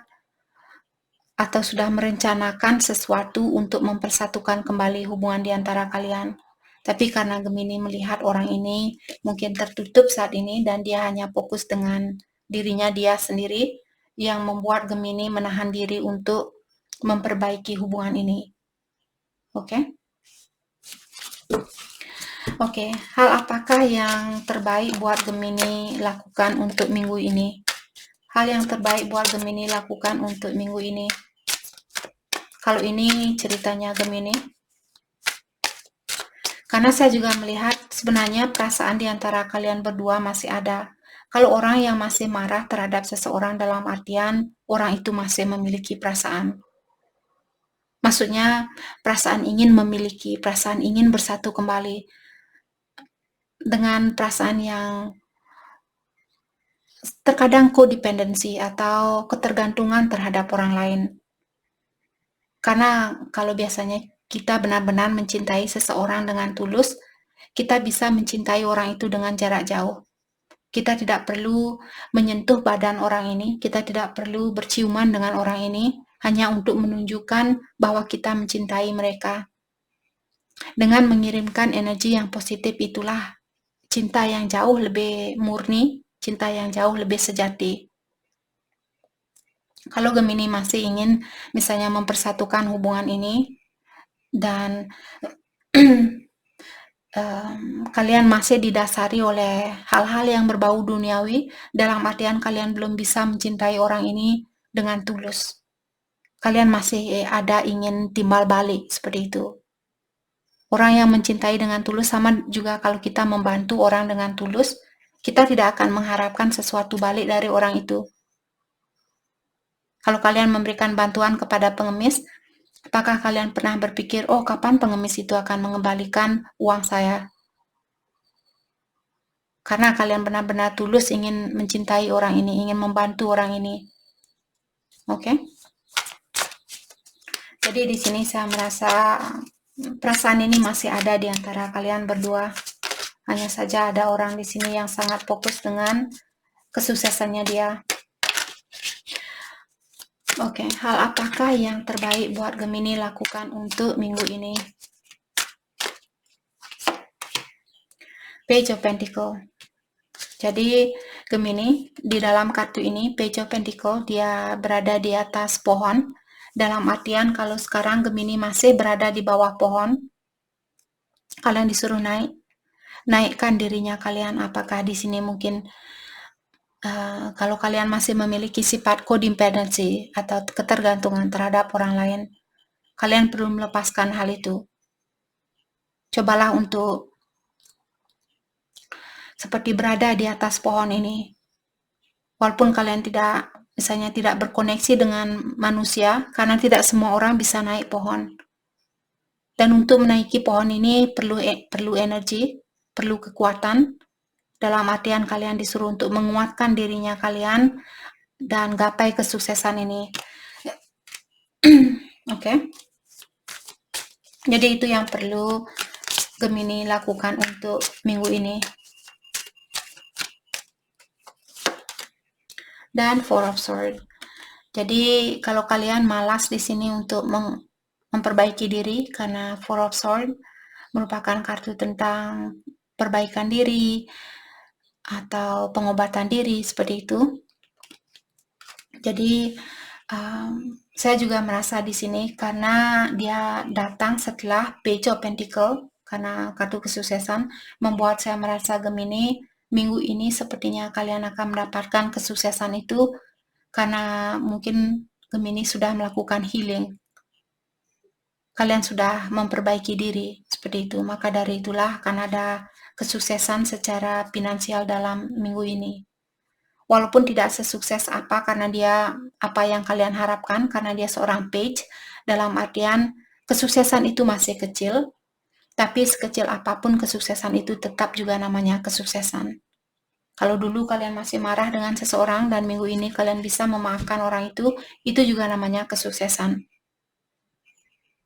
atau sudah merencanakan sesuatu untuk mempersatukan kembali hubungan di antara kalian. Tapi karena Gemini melihat orang ini mungkin tertutup saat ini dan dia hanya fokus dengan dirinya dia sendiri yang membuat Gemini menahan diri untuk memperbaiki hubungan ini. Oke? Oke, hal apakah yang terbaik buat Gemini lakukan untuk minggu ini? Hal yang terbaik buat Gemini lakukan untuk minggu ini. Kalau ini ceritanya Gemini. Karena saya juga melihat sebenarnya perasaan di antara kalian berdua masih ada. Kalau orang yang masih marah terhadap seseorang dalam artian orang itu masih memiliki perasaan. Maksudnya perasaan ingin memiliki, perasaan ingin bersatu kembali dengan perasaan yang terkadang kodependensi atau ketergantungan terhadap orang lain. Karena kalau biasanya kita benar-benar mencintai seseorang dengan tulus, kita bisa mencintai orang itu dengan jarak jauh. Kita tidak perlu menyentuh badan orang ini, kita tidak perlu berciuman dengan orang ini, hanya untuk menunjukkan bahwa kita mencintai mereka. Dengan mengirimkan energi yang positif itulah cinta yang jauh lebih murni, cinta yang jauh lebih sejati. Kalau Gemini masih ingin misalnya mempersatukan hubungan ini dan kalian masih didasari oleh hal-hal yang berbau duniawi, dalam artian kalian belum bisa mencintai orang ini dengan tulus. kalian masih ada ingin timbal balik seperti itu. Orang yang mencintai dengan tulus sama juga kalau kita membantu orang dengan tulus, kita tidak akan mengharapkan sesuatu balik dari orang itu. Kalau kalian memberikan bantuan kepada pengemis, apakah kalian pernah berpikir, oh kapan pengemis itu akan mengembalikan uang saya? Karena kalian benar-benar tulus ingin mencintai orang ini, ingin membantu orang ini. Oke? Jadi di sini saya merasa perasaan ini masih ada di antara kalian berdua. Hanya saja ada orang di sini yang sangat fokus dengan kesuksesannya dia. Oke, hal apakah yang terbaik buat Gemini lakukan untuk minggu ini? Page of Pentacle. Jadi Gemini di dalam kartu ini Page of Pentacle dia berada di atas pohon. Dalam artian kalau sekarang Gemini masih berada di bawah pohon, kalian disuruh naikkan dirinya kalian. Apakah di sini mungkin kalau kalian masih memiliki sifat codependency atau ketergantungan terhadap orang lain, kalian perlu melepaskan hal itu. Cobalah untuk seperti berada di atas pohon ini. Walaupun kalian misalnya tidak berkoneksi dengan manusia, karena tidak semua orang bisa naik pohon. Dan untuk menaiki pohon ini perlu energi, perlu kekuatan. Dalam artian kalian disuruh untuk menguatkan dirinya kalian dan gapai kesuksesan ini. Oke. Jadi itu yang perlu Gemini lakukan untuk minggu ini. Dan Four of Swords. Jadi kalau kalian malas di sini untuk memperbaiki diri, karena Four of Swords merupakan kartu tentang perbaikan diri atau pengobatan diri seperti itu. Jadi saya juga merasa di sini karena dia datang setelah Page of Pentacle, karena kartu kesuksesan membuat saya merasa Gemini minggu ini sepertinya kalian akan mendapatkan kesuksesan itu karena mungkin Gemini sudah melakukan healing. Kalian sudah memperbaiki diri seperti itu. Maka dari itulah akan ada kesuksesan secara finansial dalam minggu ini. Walaupun tidak sesukses karena dia apa yang kalian harapkan, karena dia seorang page, dalam artian kesuksesan itu masih kecil, tapi sekecil apapun kesuksesan itu tetap juga namanya kesuksesan. Kalau dulu kalian masih marah dengan seseorang dan minggu ini kalian bisa memaafkan orang itu juga namanya kesuksesan.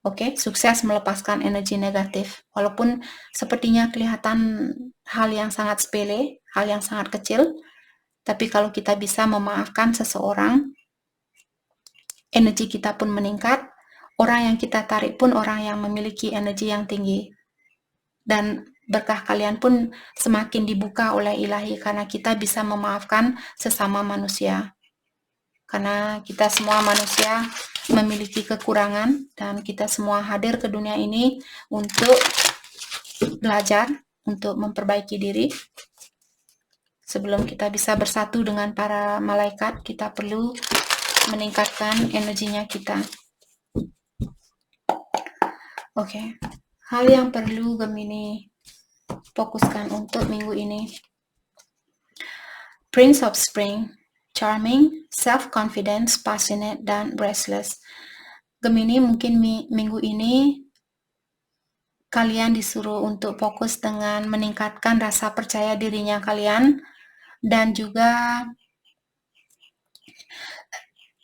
Oke, sukses melepaskan energi negatif. Walaupun sepertinya kelihatan hal yang sangat sepele, hal yang sangat kecil, tapi kalau kita bisa memaafkan seseorang, energi kita pun meningkat, orang yang kita tarik pun orang yang memiliki energi yang tinggi. Dan berkah kalian pun semakin dibuka oleh ilahi karena kita bisa memaafkan sesama manusia. Karena kita semua manusia memiliki kekurangan dan kita semua hadir ke dunia ini untuk belajar, untuk memperbaiki diri. Sebelum kita bisa bersatu dengan para malaikat, kita perlu meningkatkan energinya kita. Oke. Hal yang perlu Gemini fokuskan untuk minggu ini. Prince of Spring, charming, self-confidence, passionate, dan restless. Gemini mungkin minggu ini kalian disuruh untuk fokus dengan meningkatkan rasa percaya dirinya kalian dan juga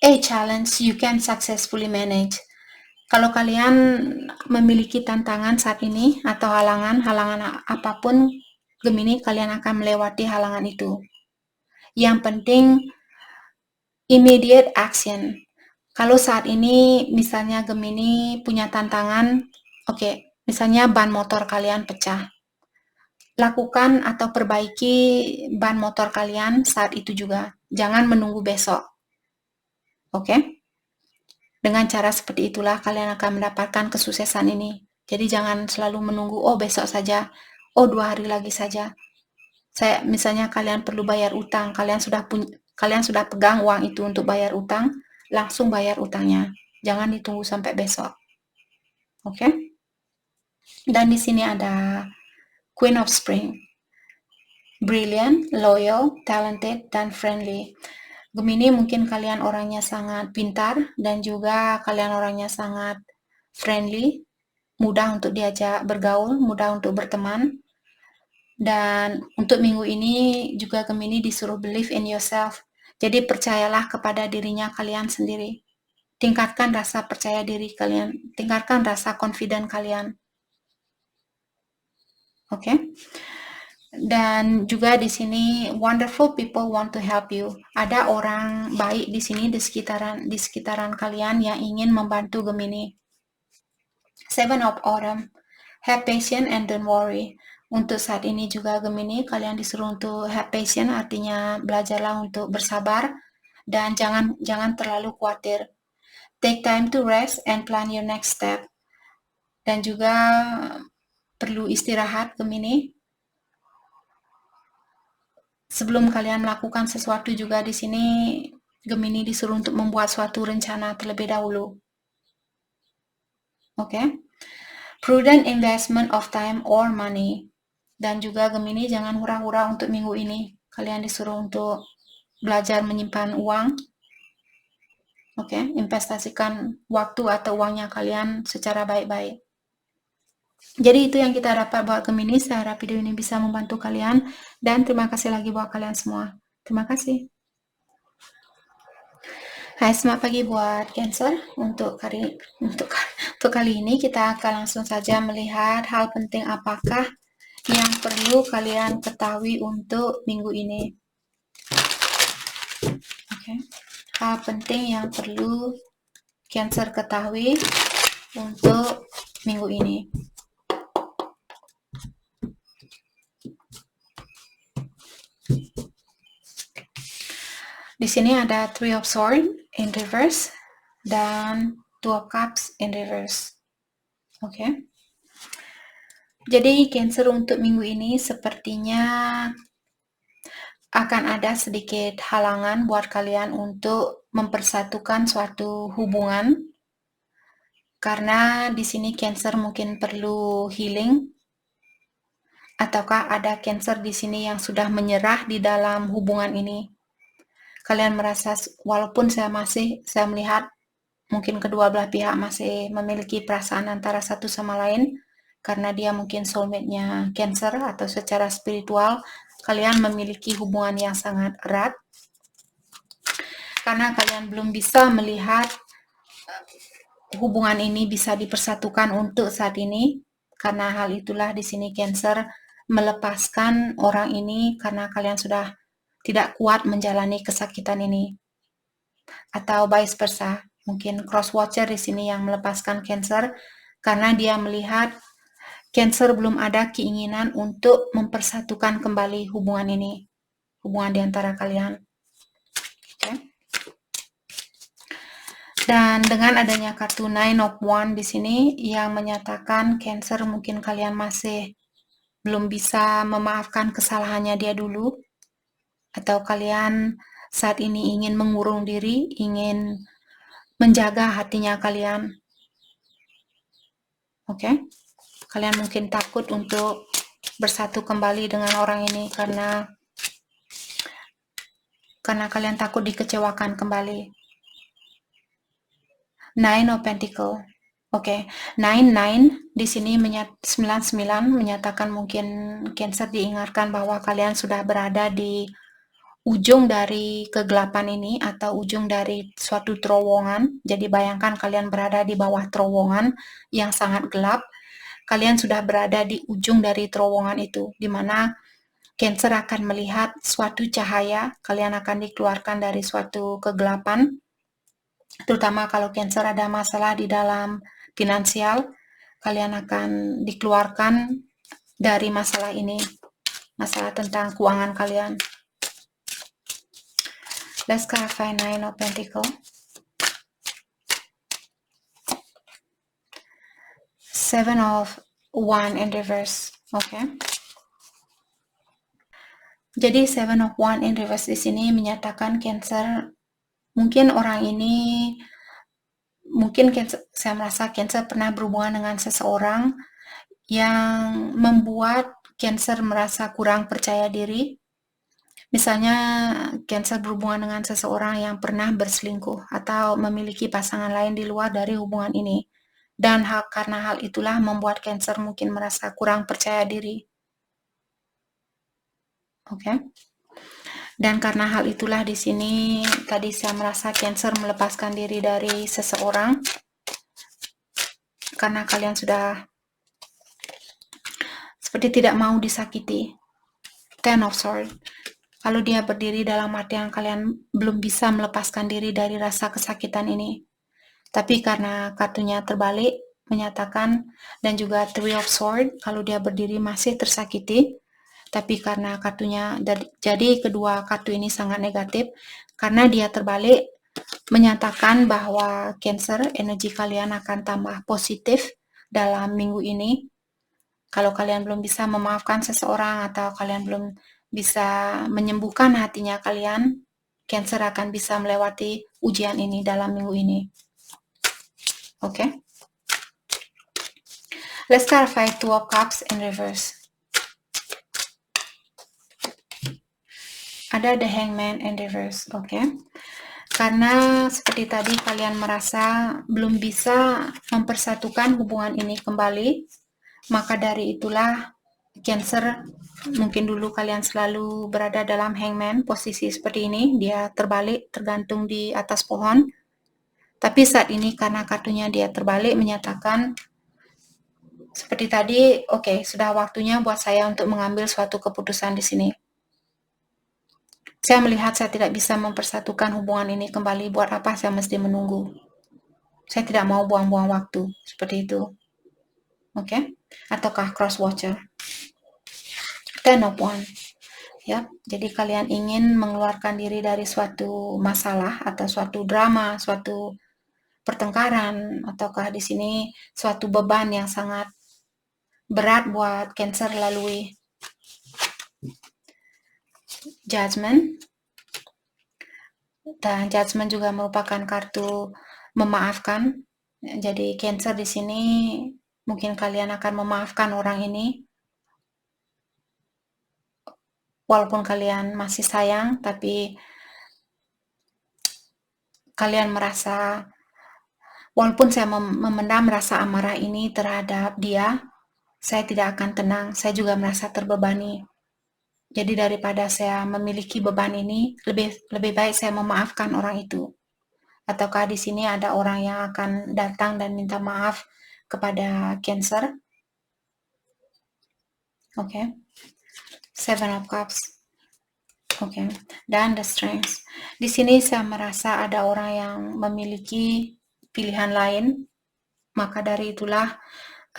a challenge you can successfully manage. Kalau kalian memiliki tantangan saat ini atau halangan apapun, Gemini kalian akan melewati halangan itu. Yang penting immediate action. Kalau saat ini misalnya Gemini punya tantangan, oke, misalnya ban motor kalian pecah. Lakukan atau perbaiki ban motor kalian saat itu juga. Jangan menunggu besok. Oke? Dengan cara seperti itulah kalian akan mendapatkan kesuksesan ini. Jadi jangan selalu menunggu, oh besok saja, oh 2 hari lagi saja. Misalnya kalian perlu bayar utang, kalian sudah pegang uang itu untuk bayar utang, langsung bayar utangnya. Jangan ditunggu sampai besok. Oke? Dan di sini ada Queen of Spring. Brilliant, loyal, talented, dan friendly. Gemini mungkin kalian orangnya sangat pintar dan juga kalian orangnya sangat friendly, mudah untuk diajak bergaul, mudah untuk berteman. Dan untuk minggu ini juga Gemini disuruh believe in yourself. Jadi percayalah kepada dirinya kalian sendiri. Tingkatkan rasa percaya diri kalian, tingkatkan rasa confident kalian. Oke? Dan juga di sini wonderful people want to help you. Ada orang baik di sini di sekitaran kalian yang ingin membantu Gemini. Seven of Autumn. Have patience and don't worry. Untuk saat ini juga Gemini, kalian disuruh untuk have patience, artinya belajarlah untuk bersabar dan jangan terlalu khawatir. Take time to rest and plan your next step. Dan juga perlu istirahat Gemini. Sebelum kalian melakukan sesuatu juga di sini Gemini disuruh untuk membuat suatu rencana terlebih dahulu. Oke? Prudent investment of time or money. Dan juga Gemini jangan hura-hura untuk minggu ini. Kalian disuruh untuk belajar menyimpan uang. Oke, investasikan waktu atau uangnya kalian secara baik-baik. Jadi itu yang kita dapat buat Gemini. Saya harap video ini bisa membantu kalian. Dan terima kasih lagi buat kalian semua. Terima kasih. Hai, selamat pagi buat Cancer. Untuk kali ini kita akan langsung saja melihat hal penting apakah yang perlu kalian ketahui untuk minggu ini. Oke. Hal penting yang perlu Cancer ketahui untuk minggu ini. Di sini ada Three of Swords in reverse dan Two of Cups in reverse. Oke. Jadi Cancer untuk minggu ini sepertinya akan ada sedikit halangan buat kalian untuk mempersatukan suatu hubungan. Karena di sini Cancer mungkin perlu healing. Ataukah ada Cancer di sini yang sudah menyerah di dalam hubungan ini? Kalian merasa, walaupun saya melihat mungkin kedua belah pihak masih memiliki perasaan antara satu sama lain, karena dia mungkin soulmate-nya Cancer atau secara spiritual, kalian memiliki hubungan yang sangat erat. Karena kalian belum bisa melihat hubungan ini bisa dipersatukan untuk saat ini, karena hal itulah di sini Cancer melepaskan orang ini karena kalian sudah tidak kuat menjalani kesakitan ini. Atau vice versa, mungkin cross watcher di sini yang melepaskan Cancer karena dia melihat Cancer belum ada keinginan untuk mempersatukan kembali hubungan ini, hubungan di antara kalian. Okay. Dan dengan adanya kartu Nine of Wands di sini yang menyatakan Cancer mungkin kalian masih belum bisa memaafkan kesalahannya dia dulu, atau kalian saat ini ingin mengurung diri, ingin menjaga hatinya kalian. Oke? Kalian mungkin takut untuk bersatu kembali dengan orang ini karena kalian takut dikecewakan kembali. Nine of Pentacles. Oke, 99 di sini 99 menyatakan mungkin Cancer diingatkan bahwa kalian sudah berada di ujung dari kegelapan ini atau ujung dari suatu terowongan. Jadi bayangkan kalian berada di bawah terowongan yang sangat gelap. Kalian sudah berada di ujung dari terowongan itu, di mana Cancer akan melihat suatu cahaya. Kalian akan dikeluarkan dari suatu kegelapan. Terutama kalau Cancer ada masalah di dalam finansial, kalian akan dikeluarkan dari masalah ini, masalah tentang keuangan kalian. Let's clarify Nine of Pentacles. Seven of Wands in reverse. Okay. Jadi Seven of Wands in reverse di sini menyatakan Cancer mungkin orang ini mungkin saya merasa Cancer pernah berhubungan dengan seseorang yang membuat Cancer merasa kurang percaya diri. Misalnya Cancer berhubungan dengan seseorang yang pernah berselingkuh atau memiliki pasangan lain di luar dari hubungan ini. Dan karena hal itulah membuat Cancer mungkin merasa kurang percaya diri. Oke. Dan karena hal itulah di sini tadi saya merasa Cancer melepaskan diri dari seseorang karena kalian sudah seperti tidak mau disakiti. Ten of Swords. Kalau dia berdiri dalam artian kalian belum bisa melepaskan diri dari rasa kesakitan ini. Tapi karena kartunya terbalik, menyatakan, dan juga Three of Swords, kalau dia berdiri masih tersakiti. Tapi karena kartunya, jadi kedua kartu ini sangat negatif, karena dia terbalik, menyatakan bahwa Cancer, energi kalian akan tambah positif dalam minggu ini. Kalau kalian belum bisa memaafkan seseorang atau kalian belum bisa menyembuhkan hatinya kalian, Cancer akan bisa melewati ujian ini dalam minggu ini. Oke. Let's clarify Two of Cups in reverse. Ada the Hangman in reverse, oke. Karena seperti tadi kalian merasa belum bisa mempersatukan hubungan ini kembali, maka dari itulah Cancer, mungkin dulu kalian selalu berada dalam hangman, posisi seperti ini, dia terbalik, tergantung di atas pohon. Tapi saat ini karena kartunya dia terbalik, menyatakan seperti tadi, oke, sudah waktunya buat saya untuk mengambil suatu keputusan di sini. Saya melihat saya tidak bisa mempersatukan hubungan ini kembali, buat apa saya mesti menunggu? Saya tidak mau buang-buang waktu, seperti itu. Oke? Ataukah cross watcher? Ten of Wands. Ya, jadi kalian ingin mengeluarkan diri dari suatu masalah atau suatu drama, suatu pertengkaran, ataukah di sini suatu beban yang sangat berat buat Cancer lalui. Judgment. Dan Judgment juga merupakan kartu memaafkan. Jadi Cancer di sini mungkin kalian akan memaafkan orang ini. Walaupun kalian masih sayang, tapi kalian merasa, walaupun saya memendam rasa amarah ini terhadap dia, saya tidak akan tenang, saya juga merasa terbebani. Jadi daripada saya memiliki beban ini, lebih baik saya memaafkan orang itu. Ataukah di sini ada orang yang akan datang dan minta maaf kepada Cancer? Oke. Seven of Cups. Oke. Dan the Strength. Di sini saya merasa ada orang yang memiliki pilihan lain. Maka dari itulah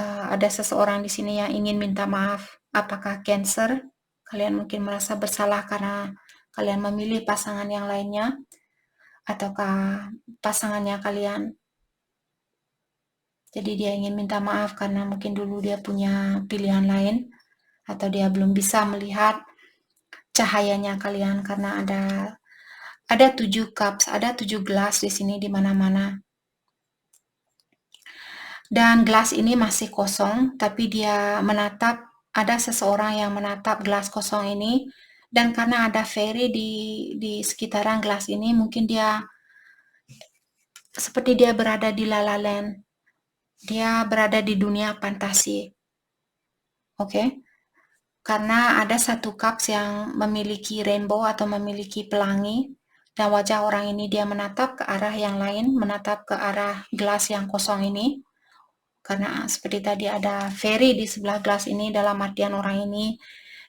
ada seseorang di sini yang ingin minta maaf. Apakah Cancer? Kalian mungkin merasa bersalah karena kalian memilih pasangan yang lainnya, ataukah pasangannya kalian. Jadi dia ingin minta maaf karena mungkin dulu dia punya pilihan lain, atau dia belum bisa melihat cahayanya kalian karena ada 7 cups, ada 7 gelas di sini di mana-mana. Dan gelas ini masih kosong, tapi dia menatap, ada seseorang yang menatap gelas kosong ini, dan karena ada fairy di sekitaran gelas ini, mungkin dia seperti dia berada di La La Land. Dia berada di dunia fantasi. Oke? Karena ada satu cups yang memiliki rainbow atau memiliki pelangi, dan wajah orang ini dia menatap ke arah yang lain, menatap ke arah gelas yang kosong ini. Karena seperti tadi ada fairy di sebelah gelas ini, dalam artian orang ini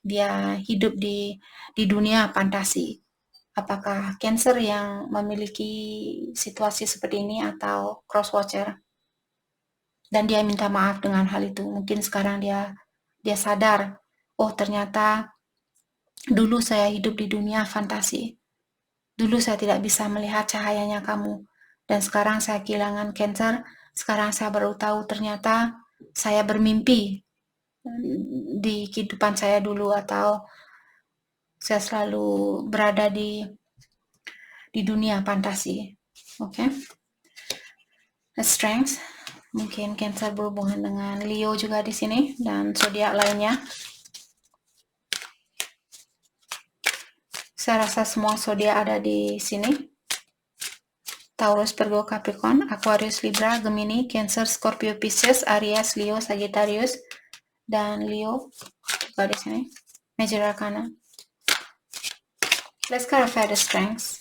dia hidup di dunia fantasi. Apakah Cancer yang memiliki situasi seperti ini atau cross watcher? Dan dia minta maaf dengan hal itu. Mungkin sekarang dia sadar, oh ternyata dulu saya hidup di dunia fantasi. Dulu saya tidak bisa melihat cahayanya kamu. Dan sekarang saya kehilangan Cancer. Sekarang saya baru tahu ternyata saya bermimpi di kehidupan saya dulu, atau saya selalu berada di dunia fantasi. Oke. The Strength. Mungkin Cancer berhubungan dengan Leo juga di sini dan zodiak lainnya. Saya rasa semua zodiak ada di sini. Taurus, Virgo, Capricorn, Aquarius, Libra, Gemini, Cancer, Scorpio, Pisces, Aries, Leo, Sagittarius, dan Leo juga di sini. Major Arcana. Let's clarify the strengths.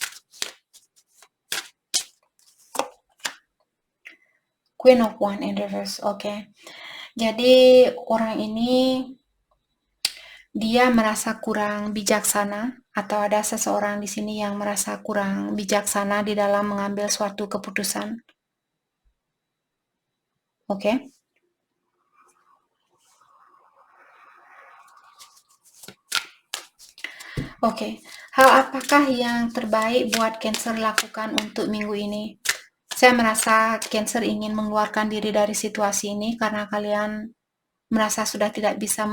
Queen of Wands in reverse. Oke. Jadi orang ini dia merasa kurang bijaksana, atau ada seseorang di sini yang merasa kurang bijaksana di dalam mengambil suatu keputusan. Oke. Oke. Hal apakah yang terbaik buat Cancer lakukan untuk minggu ini? Saya merasa Cancer ingin mengeluarkan diri dari situasi ini karena kalian merasa sudah tidak bisa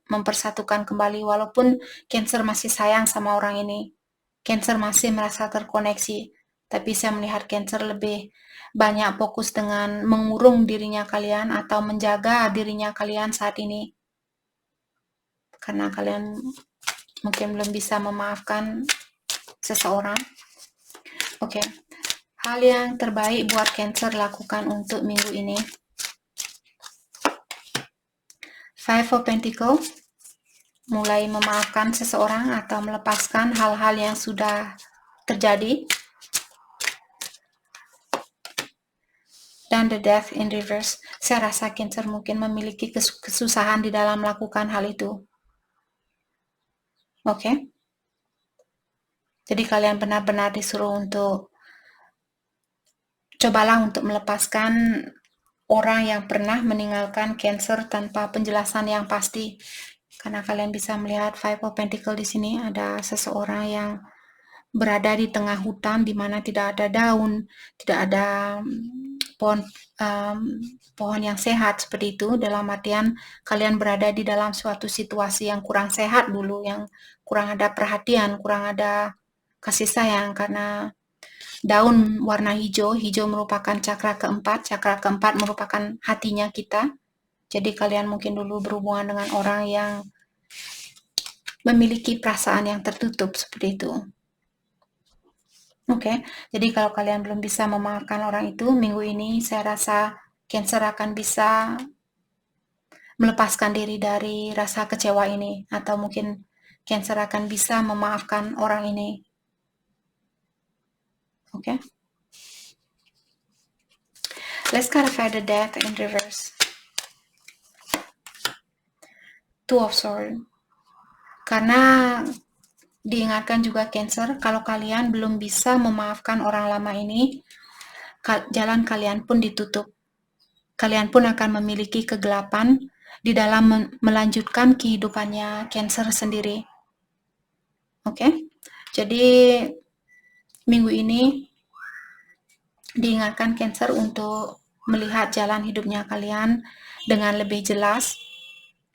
mempersatukan kembali, walaupun Cancer masih sayang sama orang ini. Cancer masih merasa terkoneksi, tapi saya melihat Cancer lebih banyak fokus dengan mengurung dirinya kalian atau menjaga dirinya kalian saat ini. Karena kalian mungkin belum bisa memaafkan seseorang. Oke. Hal yang terbaik buat Cancer lakukan untuk minggu ini. Five of Pentacles, mulai memaafkan seseorang atau melepaskan hal-hal yang sudah terjadi. Dan the Death in reverse, saya rasa Cancer mungkin memiliki kesusahan di dalam melakukan hal itu. Oke. Jadi kalian benar-benar disuruh untuk cobalah untuk melepaskan orang yang pernah meninggalkan Cancer tanpa penjelasan yang pasti. Karena kalian bisa melihat Five of Pentacles di sini, ada seseorang yang berada di tengah hutan di mana tidak ada daun, tidak ada pohon yang sehat seperti itu. Dalam artian kalian berada di dalam suatu situasi yang kurang sehat dulu, yang kurang ada perhatian, kurang ada kasih sayang, karena daun warna hijau, hijau merupakan cakra keempat merupakan hatinya kita. Jadi kalian mungkin dulu berhubungan dengan orang yang memiliki perasaan yang tertutup seperti itu. Oke, jadi kalau kalian belum bisa memaafkan orang itu, minggu ini saya rasa Cancer akan bisa melepaskan diri dari rasa kecewa ini, atau mungkin Cancer akan bisa memaafkan orang ini. Oke. Let's clarify the Death in reverse. Two of Swords. Karena diingatkan juga Cancer, kalau kalian belum bisa memaafkan orang lama ini, jalan kalian pun ditutup. Kalian pun akan memiliki kegelapan di dalam melanjutkan kehidupannya Cancer sendiri. Oke? Jadi minggu ini diingatkan Cancer untuk melihat jalan hidupnya kalian dengan lebih jelas,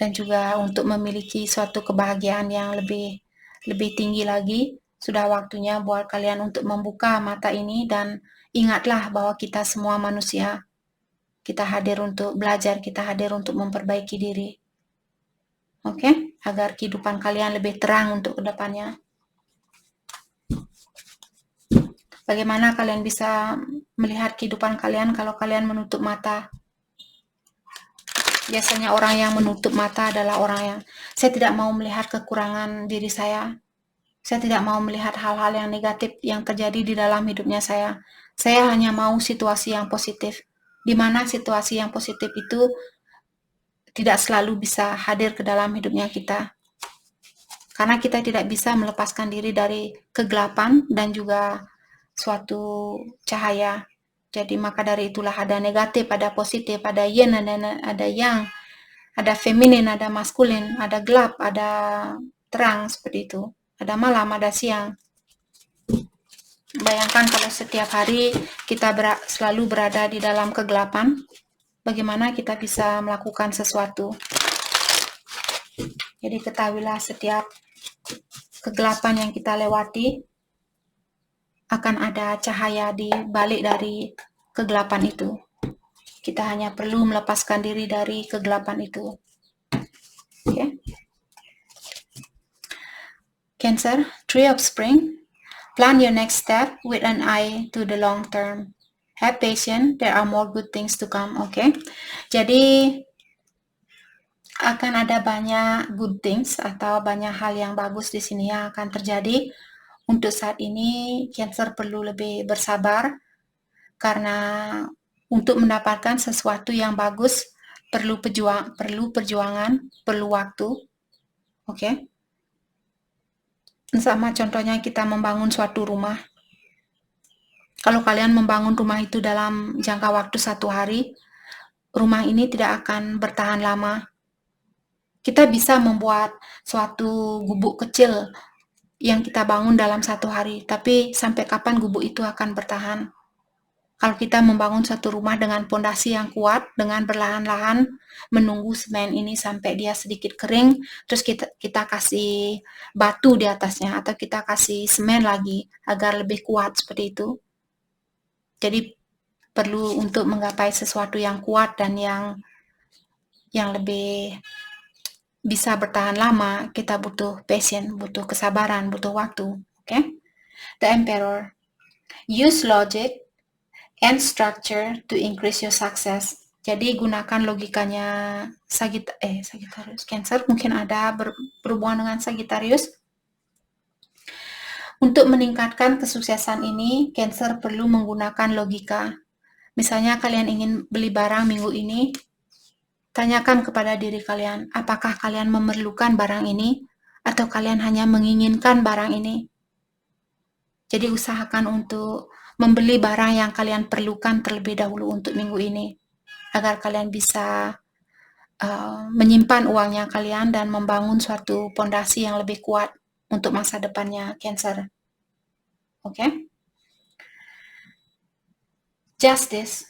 dan juga untuk memiliki suatu kebahagiaan yang lebih tinggi lagi. Sudah waktunya buat kalian untuk membuka mata ini, dan ingatlah bahwa kita semua manusia. Kita hadir untuk belajar, kita hadir untuk memperbaiki diri. Oke? Agar kehidupan kalian lebih terang untuk kedepannya. Bagaimana kalian bisa melihat kehidupan kalian kalau kalian menutup mata? Biasanya orang yang menutup mata adalah orang yang, saya tidak mau melihat kekurangan diri saya. Saya tidak mau melihat hal-hal yang negatif yang terjadi di dalam hidupnya saya. Saya hanya mau situasi yang positif. Di mana situasi yang positif itu tidak selalu bisa hadir ke dalam hidupnya kita. Karena kita tidak bisa melepaskan diri dari kegelapan dan juga suatu cahaya. Jadi maka dari itulah ada negatif, ada positif, ada yin, ada yang, ada feminin, ada maskulin, ada gelap, ada terang, seperti itu. Ada malam, ada siang. Bayangkan kalau setiap hari kita selalu berada di dalam kegelapan, bagaimana kita bisa melakukan sesuatu. Jadi ketahuilah setiap kegelapan yang kita lewati akan ada cahaya di balik dari kegelapan itu. Kita hanya perlu melepaskan diri dari kegelapan itu. Okay. Cancer, Tree of Spring. Plan your next step with an eye to the long term. Have patience, there are more good things to come. Okay. Jadi akan ada banyak good things atau banyak hal yang bagus di sini yang akan terjadi. Untuk saat ini, Cancer perlu lebih bersabar karena untuk mendapatkan sesuatu yang bagus perlu perjuangan, perlu waktu. Oke. Sama contohnya kita membangun suatu rumah. Kalau kalian membangun rumah itu dalam jangka waktu 1 hari, rumah ini tidak akan bertahan lama. Kita bisa membuat suatu gubuk kecil yang kita bangun dalam 1 hari, tapi sampai kapan gubuk itu akan bertahan? Kalau kita membangun satu rumah dengan pondasi yang kuat, dengan berlahan-lahan menunggu semen ini sampai dia sedikit kering, terus kita kasih batu di atasnya atau kita kasih semen lagi agar lebih kuat seperti itu. Jadi perlu untuk menggapai sesuatu yang kuat dan yang lebih bisa bertahan lama, kita butuh patience, butuh kesabaran, butuh waktu. Okay? The Emperor. Use logic and structure to increase your success. Jadi gunakan logikanya Sagittarius. Cancer mungkin ada berhubungan dengan Sagittarius. Untuk meningkatkan kesuksesan ini, Cancer perlu menggunakan logika. Misalnya kalian ingin beli barang minggu ini, tanyakan kepada diri kalian, apakah kalian memerlukan barang ini atau kalian hanya menginginkan barang ini. Jadi usahakan untuk membeli barang yang kalian perlukan terlebih dahulu untuk minggu ini, agar kalian bisa menyimpan uangnya kalian dan membangun suatu pondasi yang lebih kuat untuk masa depannya, Cancer. Okay? Justice.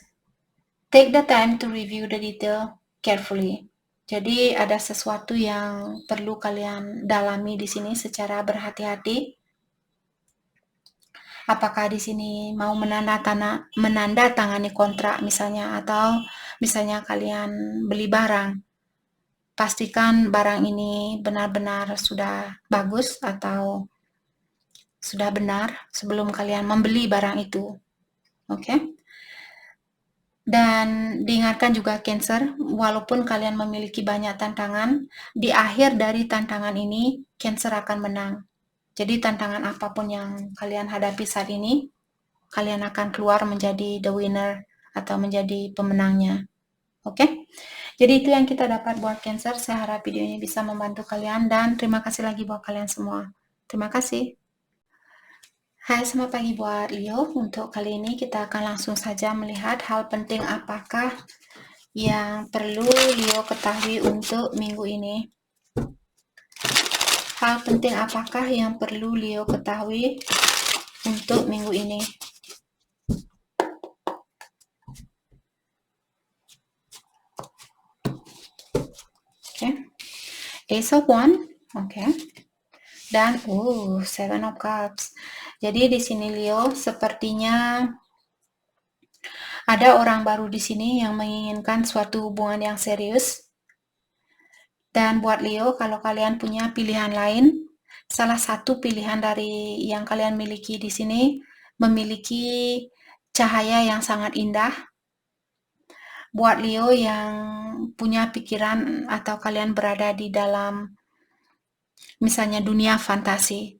Take the time to review the detail carefully. Jadi ada sesuatu yang perlu kalian dalami di sini secara berhati-hati. Apakah di sini mau menandatangani kontrak misalnya, atau misalnya kalian beli barang, pastikan barang ini benar-benar sudah bagus atau sudah benar sebelum kalian membeli barang itu. Oke? Dan diingatkan juga Cancer, walaupun kalian memiliki banyak tantangan, di akhir dari tantangan ini Cancer akan menang. Jadi tantangan apapun yang kalian hadapi saat ini, kalian akan keluar menjadi the winner atau menjadi pemenangnya. Oke? Jadi itu yang kita dapat buat Cancer. Saya harap video ini bisa membantu kalian dan terima kasih lagi buat kalian semua. Terima kasih. Hai, selamat pagi buat Leo. Untuk kali ini kita akan langsung saja melihat hal penting apakah yang perlu Leo ketahui untuk minggu ini. Hal penting apakah yang perlu Leo ketahui untuk minggu ini? Okay. Ace of Wands, okay. Dan Seven of Cups. Jadi di sini Leo sepertinya ada orang baru di sini yang menginginkan suatu hubungan yang serius. Dan buat Leo, kalau kalian punya pilihan lain, salah satu pilihan dari yang kalian miliki di sini memiliki cahaya yang sangat indah. Buat Leo yang punya pikiran atau kalian berada di dalam misalnya dunia fantasi,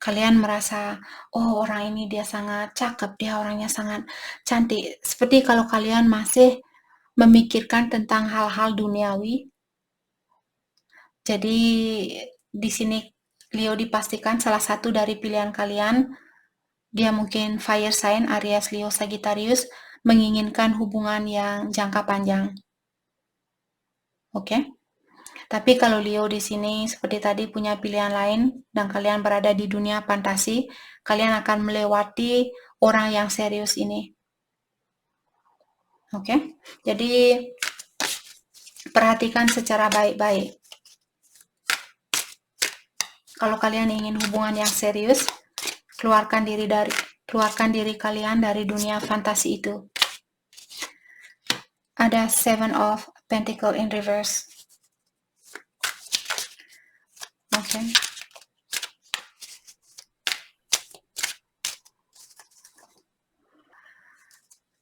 kalian merasa, oh orang ini dia sangat cakep, dia orangnya sangat cantik. Seperti kalau kalian masih memikirkan tentang hal-hal duniawi. Jadi di sini Leo dipastikan salah satu dari pilihan kalian, dia mungkin fire sign, Aries, Leo, Sagittarius, menginginkan hubungan yang jangka panjang. Oke? Tapi kalau Leo di sini seperti tadi punya pilihan lain dan kalian berada di dunia fantasi, kalian akan melewati orang yang serius ini. Oke? Jadi perhatikan secara baik-baik. Kalau kalian ingin hubungan yang serius, keluarkan diri kalian dari dunia fantasi itu. ada Seven of Pentacle in reverse. Oke.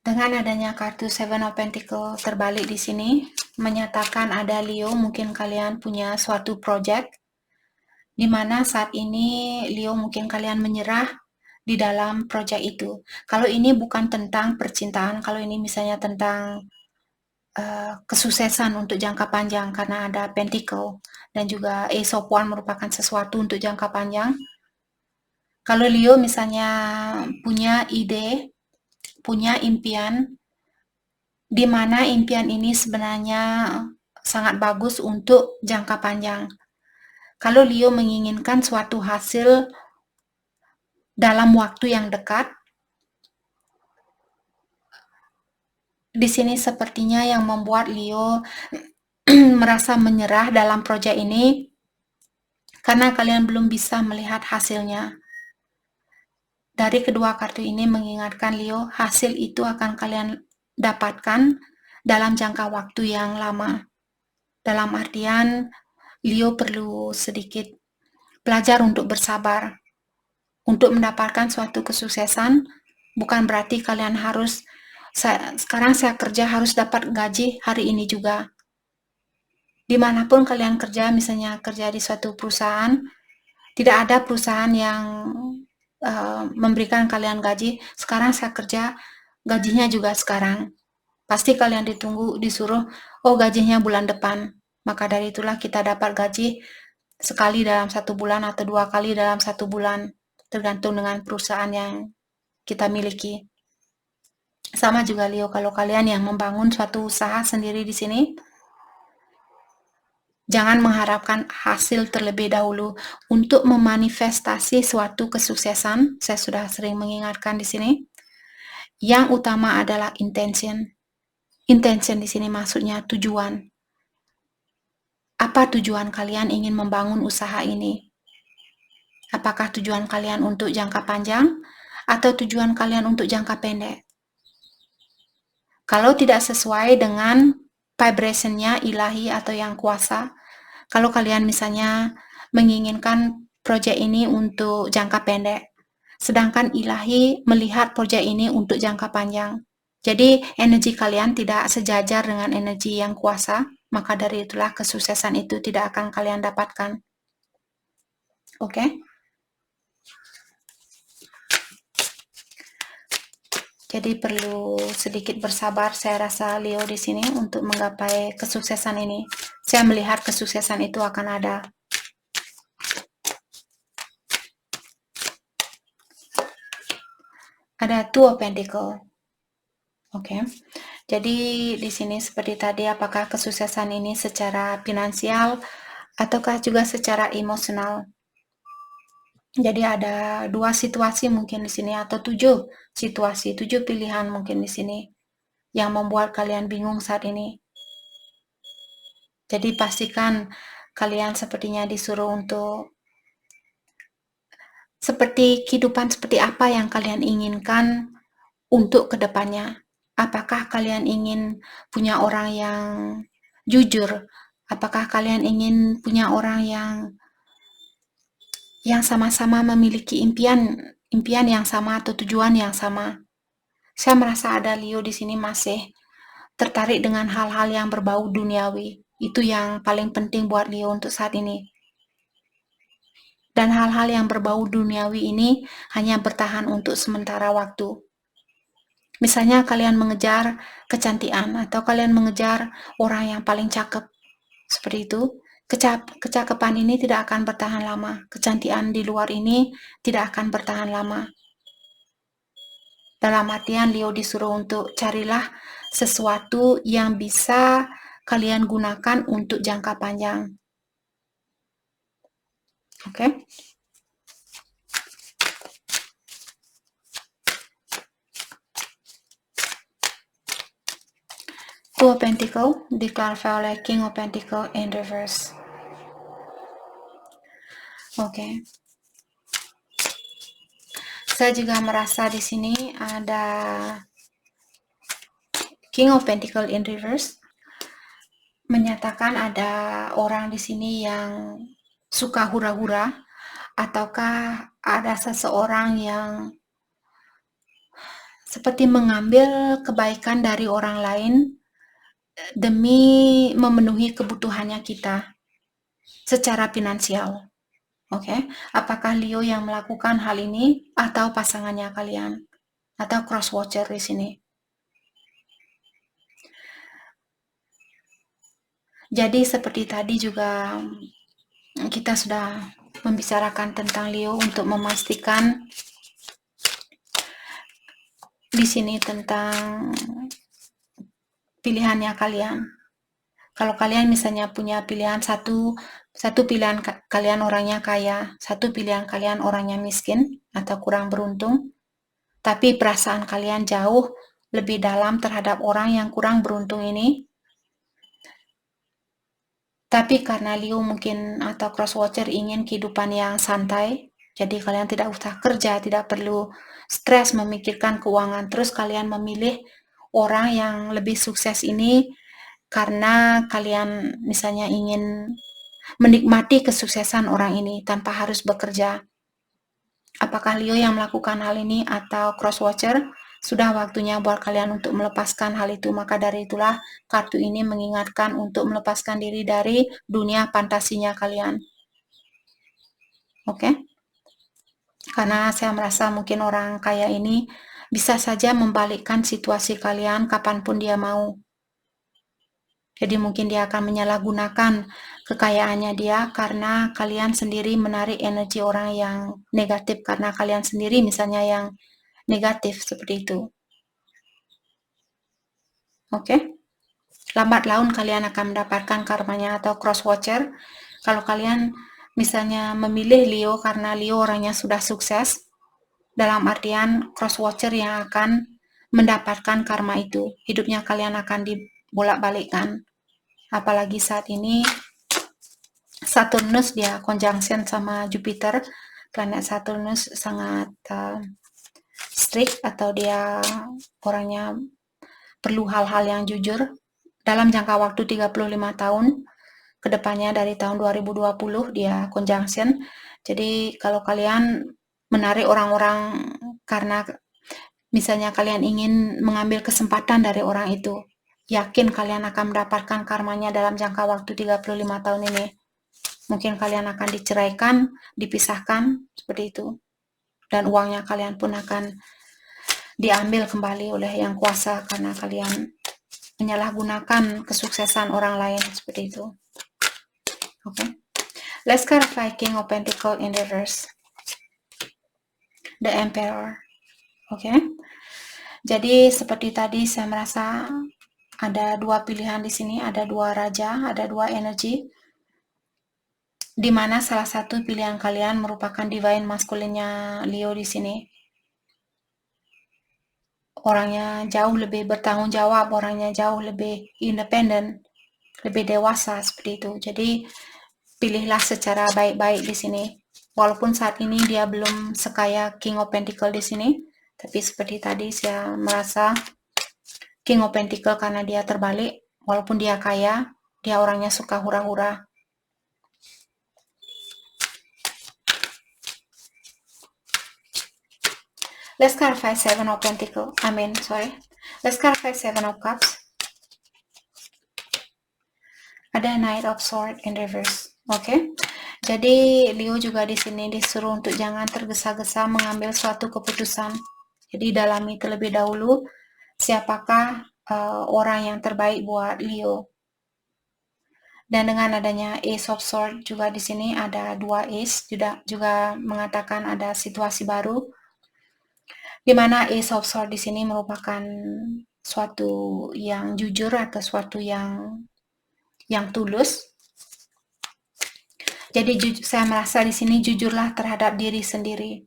Dengan adanya kartu Seven of Pentacle terbalik di sini, menyatakan ada Leo, mungkin kalian punya suatu project, di mana saat ini Leo mungkin kalian menyerah di dalam project itu. Kalau ini bukan tentang percintaan, kalau ini misalnya tentang kesuksesan untuk jangka panjang, karena ada Pentacle, dan juga Ace of Wands merupakan sesuatu untuk jangka panjang. Kalau Leo misalnya punya ide, punya impian, di mana impian ini sebenarnya sangat bagus untuk jangka panjang. Kalau Leo menginginkan suatu hasil dalam waktu yang dekat, di sini sepertinya yang membuat Leo merasa menyerah dalam proyek ini karena kalian belum bisa melihat hasilnya. Dari kedua kartu ini mengingatkan Leo, hasil itu akan kalian dapatkan dalam jangka waktu yang lama. Dalam artian, Leo perlu sedikit belajar untuk bersabar. Untuk mendapatkan suatu kesuksesan, bukan berarti kalian harus, sekarang saya kerja harus dapat gaji hari ini juga. Dimanapun kalian kerja, misalnya kerja di suatu perusahaan, tidak ada perusahaan yang memberikan kalian gaji, sekarang saya kerja, gajinya juga sekarang. Pasti kalian disuruh, oh gajinya bulan depan. Maka dari itulah kita dapat gaji sekali dalam 1 bulan atau 2 kali dalam 1 bulan, tergantung dengan perusahaan yang kita miliki. Sama juga Leo, kalau kalian yang membangun suatu usaha sendiri di sini, jangan mengharapkan hasil terlebih dahulu. Untuk memanifestasi suatu kesuksesan, saya sudah sering mengingatkan di sini, yang utama adalah intention. Intention di sini maksudnya tujuan. Apa tujuan kalian ingin membangun usaha ini? Apakah tujuan kalian untuk jangka panjang atau tujuan kalian untuk jangka pendek? Kalau tidak sesuai dengan vibration-nya ilahi atau yang kuasa, kalau kalian misalnya menginginkan proyek ini untuk jangka pendek, sedangkan ilahi melihat proyek ini untuk jangka panjang. Jadi energi kalian tidak sejajar dengan energi yang kuasa, maka dari itulah kesuksesan itu tidak akan kalian dapatkan. Oke? Jadi perlu sedikit bersabar, saya rasa Leo di sini untuk menggapai kesuksesan ini. Saya melihat kesuksesan itu akan ada. Ada Two of Pentacle. Oke. Jadi di sini seperti tadi, apakah kesuksesan ini secara finansial ataukah juga secara emosional? Jadi ada 2 situasi mungkin di sini, atau 7 situasi, 7 pilihan mungkin di sini yang membuat kalian bingung saat ini. Jadi pastikan kalian sepertinya disuruh untuk seperti kehidupan seperti apa yang kalian inginkan untuk kedepannya. Apakah kalian ingin punya orang yang jujur? Apakah kalian ingin punya orang yang sama-sama memiliki impian yang sama atau tujuan yang sama? Saya merasa ada Leo di sini masih tertarik dengan hal-hal yang berbau duniawi. Itu yang paling penting buat Leo untuk saat ini. Dan hal-hal yang berbau duniawi ini hanya bertahan untuk sementara waktu. Misalnya kalian mengejar kecantikan atau kalian mengejar orang yang paling cakep. Seperti itu. Kecakapan ini tidak akan bertahan lama. Kecantikan di luar ini tidak akan bertahan lama. Dalam artian Leo disuruh untuk carilah sesuatu yang bisa kalian gunakan untuk jangka panjang. Oke? Two of Pentacle, declare Violet, King of Pentacle in reverse. Oke. Saya juga merasa di sini ada King of Pentacle in reverse menyatakan ada orang di sini yang suka hura-hura, ataukah ada seseorang yang seperti mengambil kebaikan dari orang lain demi memenuhi kebutuhannya kita secara finansial. Oke, apakah Leo yang melakukan hal ini atau pasangannya kalian atau cross watcher di sini? Jadi seperti tadi juga kita sudah membicarakan tentang Leo untuk memastikan di sini tentang pilihannya kalian. Kalau kalian misalnya punya pilihan satu pilihan kalian orangnya kaya, satu pilihan kalian orangnya miskin atau kurang beruntung, tapi perasaan kalian jauh lebih dalam terhadap orang yang kurang beruntung ini. Tapi karena Leo mungkin atau cross watcher ingin kehidupan yang santai, jadi kalian tidak usah kerja, tidak perlu stres memikirkan keuangan, terus kalian memilih orang yang lebih sukses ini karena kalian misalnya ingin menikmati kesuksesan orang ini tanpa harus bekerja. Apakah Leo yang melakukan hal ini atau cross watcher? Sudah waktunya buat kalian untuk melepaskan hal itu. Maka dari itulah kartu ini mengingatkan untuk melepaskan diri dari dunia fantasinya kalian. Oke? Karena saya merasa mungkin orang kaya ini bisa saja membalikkan situasi kalian kapanpun dia mau. Jadi mungkin dia akan menyalahgunakan kekayaannya dia karena kalian sendiri menarik energi orang yang negatif, karena kalian sendiri misalnya yang negatif seperti itu. Oke? Lambat laun kalian akan mendapatkan karmanya atau cross watcher. Kalau kalian misalnya memilih Leo karena Leo orangnya sudah sukses, dalam artian cross watcher yang akan mendapatkan karma itu. Hidupnya kalian akan dibolak-balikkan. Apalagi saat ini Saturnus dia conjunction sama Jupiter. Planet Saturnus sangat strict atau dia orangnya perlu hal-hal yang jujur. Dalam jangka waktu 35 tahun ke depannya dari tahun 2020 dia conjunction. Jadi kalau kalian menarik orang-orang karena misalnya kalian ingin mengambil kesempatan dari orang itu, yakin kalian akan mendapatkan karmanya dalam jangka waktu 35 tahun ini. Mungkin kalian akan diceraikan, dipisahkan, seperti itu. Dan uangnya kalian pun akan diambil kembali oleh yang kuasa karena kalian menyalahgunakan kesuksesan orang lain, seperti itu. Okay. Let's clarify King of Pentacles in reverse. The Emperor. Okay. Jadi seperti tadi saya merasa ada dua pilihan di sini, ada dua raja, ada dua energi, di mana salah satu pilihan kalian merupakan divine masculine-nya Leo di sini. Orangnya jauh lebih bertanggung jawab, orangnya jauh lebih independen, lebih dewasa seperti itu. Jadi pilihlah secara baik-baik di sini. Walaupun saat ini dia belum sekaya King of Pentacles di sini, tapi seperti tadi saya merasa King of Pentacles karena dia terbalik, walaupun dia kaya, dia orangnya suka hura-hura. Let's clarify Seven of Pentacles. Let's clarify Seven of Cups. Ada Knight of Swords in reverse. Oke. Jadi Leo juga di sini disuruh untuk jangan tergesa-gesa mengambil suatu keputusan. Jadi dalami terlebih dahulu siapakah orang yang terbaik buat Leo. Dan dengan adanya Ace of Swords juga di sini ada dua Ace, juga mengatakan ada situasi baru, di mana Ace of Swords di sini merupakan suatu yang jujur atau suatu yang tulus. Jadi saya merasa di sini jujurlah terhadap diri sendiri.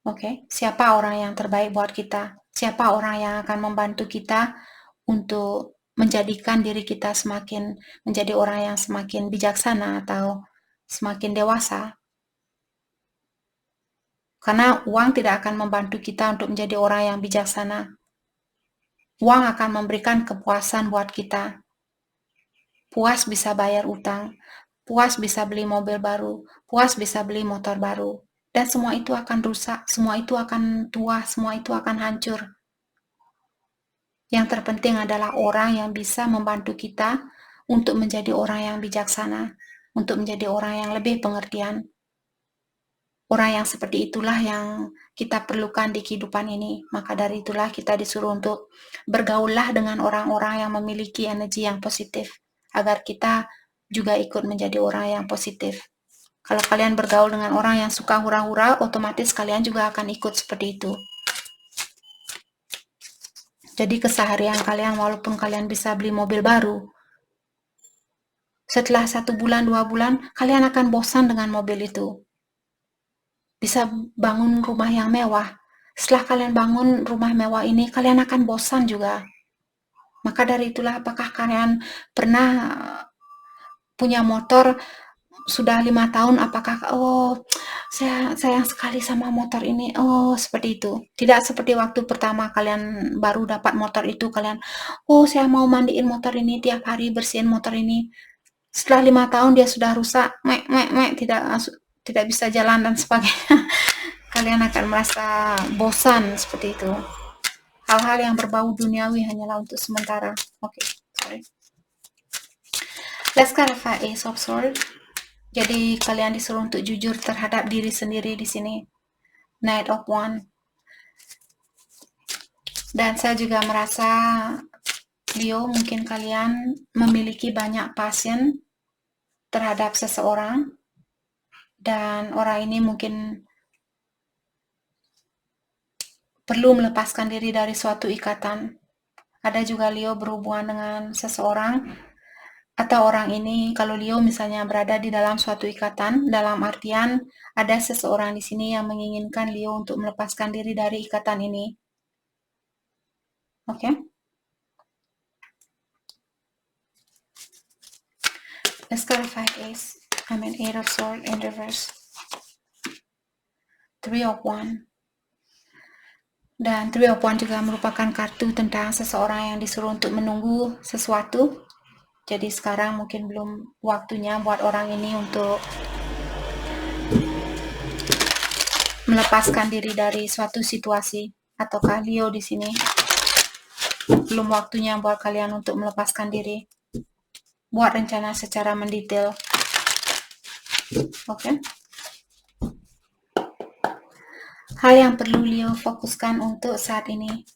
Oke, siapa orang yang terbaik buat kita? Siapa orang yang akan membantu kita untuk menjadikan diri kita semakin menjadi orang yang semakin bijaksana atau semakin dewasa? Karena uang tidak akan membantu kita untuk menjadi orang yang bijaksana. Uang akan memberikan kepuasan buat kita. Puas bisa bayar utang, puas bisa beli mobil baru, puas bisa beli motor baru. Dan semua itu akan rusak, semua itu akan tua, semua itu akan hancur. Yang terpenting adalah orang yang bisa membantu kita untuk menjadi orang yang bijaksana, untuk menjadi orang yang lebih pengertian. Orang yang seperti itulah yang kita perlukan di kehidupan ini. Maka dari itulah kita disuruh untuk bergaullah dengan orang-orang yang memiliki energi yang positif, agar kita juga ikut menjadi orang yang positif. Kalau kalian bergaul dengan orang yang suka hura-hura, otomatis kalian juga akan ikut seperti itu. Jadi keseharian kalian, walaupun kalian bisa beli mobil baru, setelah 1 bulan, 2 bulan, kalian akan bosan dengan mobil itu. Bisa bangun rumah yang mewah. Setelah kalian bangun rumah mewah ini, kalian akan bosan juga. Maka dari itulah, apakah kalian pernah punya motor sudah 5 tahun, apakah saya sayang sekali sama motor ini, seperti itu. Tidak seperti waktu pertama kalian baru dapat motor itu, kalian, saya mau mandiin motor ini tiap hari, bersihin motor ini. Setelah 5 tahun dia sudah rusak, tidak bisa jalan dan sebagainya. Kalian akan merasa bosan seperti itu. Hal-hal yang berbau duniawi hanyalah untuk sementara. Oke, sorry. Let's clarify Ace of Swords. Jadi kalian disuruh untuk jujur terhadap diri sendiri di sini. Knight of Wands. Dan saya juga merasa Leo, mungkin kalian memiliki banyak passion terhadap seseorang, dan orang ini mungkin perlu melepaskan diri dari suatu ikatan. Ada juga Leo berhubungan dengan seseorang, atau orang ini, kalau Leo misalnya berada di dalam suatu ikatan, dalam artian ada seseorang di sini yang menginginkan Leo untuk melepaskan diri dari ikatan ini. Oke? Let's clarify Ace. Eight of Swords in reverse. 3 of Wands. Dan 3 of Wands juga merupakan kartu tentang seseorang yang disuruh untuk menunggu sesuatu. Jadi sekarang mungkin belum waktunya buat orang ini untuk melepaskan diri dari suatu situasi. Ataukah Leo di sini belum waktunya buat kalian untuk melepaskan diri, buat rencana secara mendetail. Oke? Hal yang perlu Leo fokuskan untuk saat ini.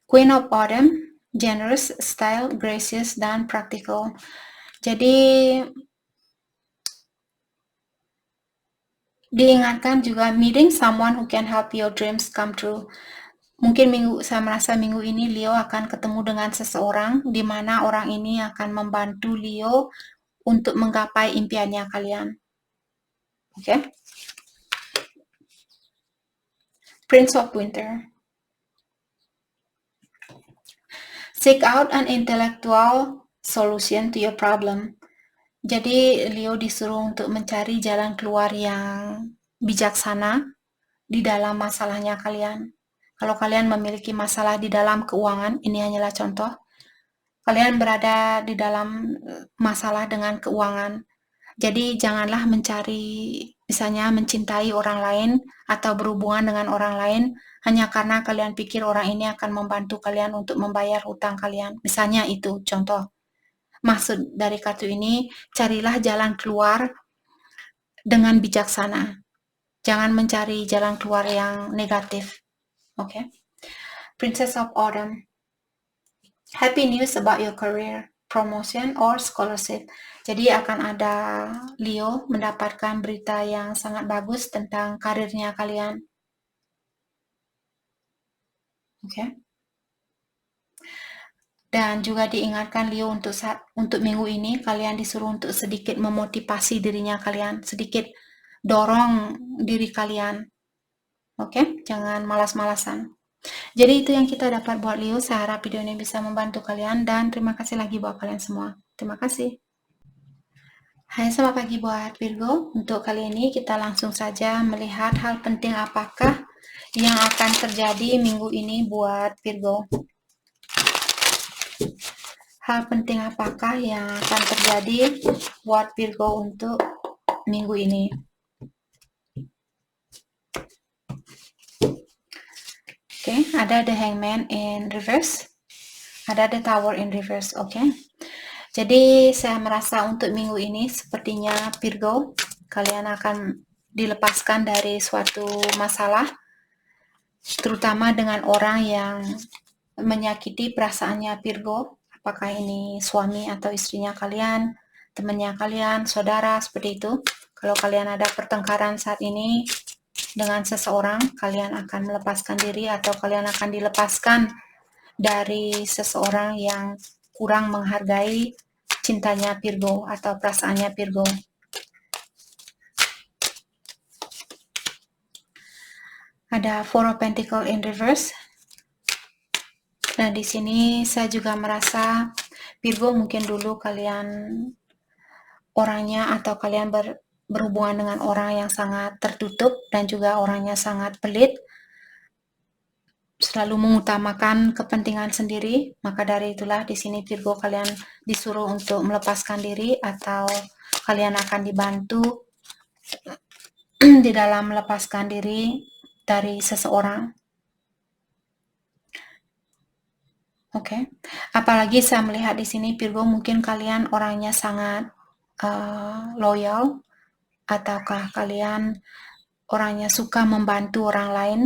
Queen of Autumn, generous, style, gracious, dan practical. Jadi diingatkan juga meeting someone who can help your dreams come true. Mungkin saya merasa minggu ini Leo akan ketemu dengan seseorang, di mana orang ini akan membantu Leo untuk menggapai impiannya kalian. Oke? Prince of Winter. Seek out an intellectual solution to your problem. Jadi Leo disuruh untuk mencari jalan keluar yang bijaksana di dalam masalahnya kalian. Kalau kalian memiliki masalah di dalam keuangan, ini hanyalah contoh. Kalian berada di dalam masalah dengan keuangan. Jadi janganlah mencari, misalnya mencintai orang lain atau berhubungan dengan orang lain hanya karena kalian pikir orang ini akan membantu kalian untuk membayar hutang kalian. Misalnya itu contoh. Maksud dari kartu ini, carilah jalan keluar dengan bijaksana. Jangan mencari jalan keluar yang negatif. Oke? Princess of Autumn. Happy news about your career, promotion, or scholarship. Jadi akan ada Leo mendapatkan berita yang sangat bagus tentang karirnya kalian. Oke? Dan juga diingatkan Leo untuk minggu ini kalian disuruh untuk sedikit memotivasi dirinya kalian, sedikit dorong diri kalian. Oke? Jangan malas-malasan. Jadi itu yang kita dapat buat Leo. Saya harap video ini bisa membantu kalian, dan terima kasih lagi buat kalian semua. Terima kasih. Hai, selamat pagi buat Virgo. Untuk kali ini kita langsung saja melihat hal penting apakah yang akan terjadi minggu ini buat Virgo? Hal penting apakah yang akan terjadi buat Virgo untuk minggu ini? Oke, ada the Hangman in reverse, ada the Tower in reverse. Oke, jadi saya merasa untuk minggu ini sepertinya Virgo, kalian akan dilepaskan dari suatu masalah, terutama dengan orang yang menyakiti perasaannya Virgo. Apakah ini suami atau istrinya kalian, temannya kalian, saudara, seperti itu. Kalau kalian ada pertengkaran saat ini dengan seseorang, kalian akan melepaskan diri atau kalian akan dilepaskan dari seseorang yang kurang menghargai cintanya Virgo atau perasaannya Virgo. Ada Four of Pentacles in reverse. Nah, di sini saya juga merasa Virgo mungkin dulu kalian orangnya atau kalian berhubungan dengan orang yang sangat tertutup dan juga orangnya sangat pelit, selalu mengutamakan kepentingan sendiri. Maka dari itulah di sini Virgo kalian disuruh untuk melepaskan diri atau kalian akan dibantu di dalam melepaskan diri dari seseorang. Oke, apalagi saya melihat di sini Virgo mungkin kalian orangnya sangat loyal, ataukah kalian orangnya suka membantu orang lain,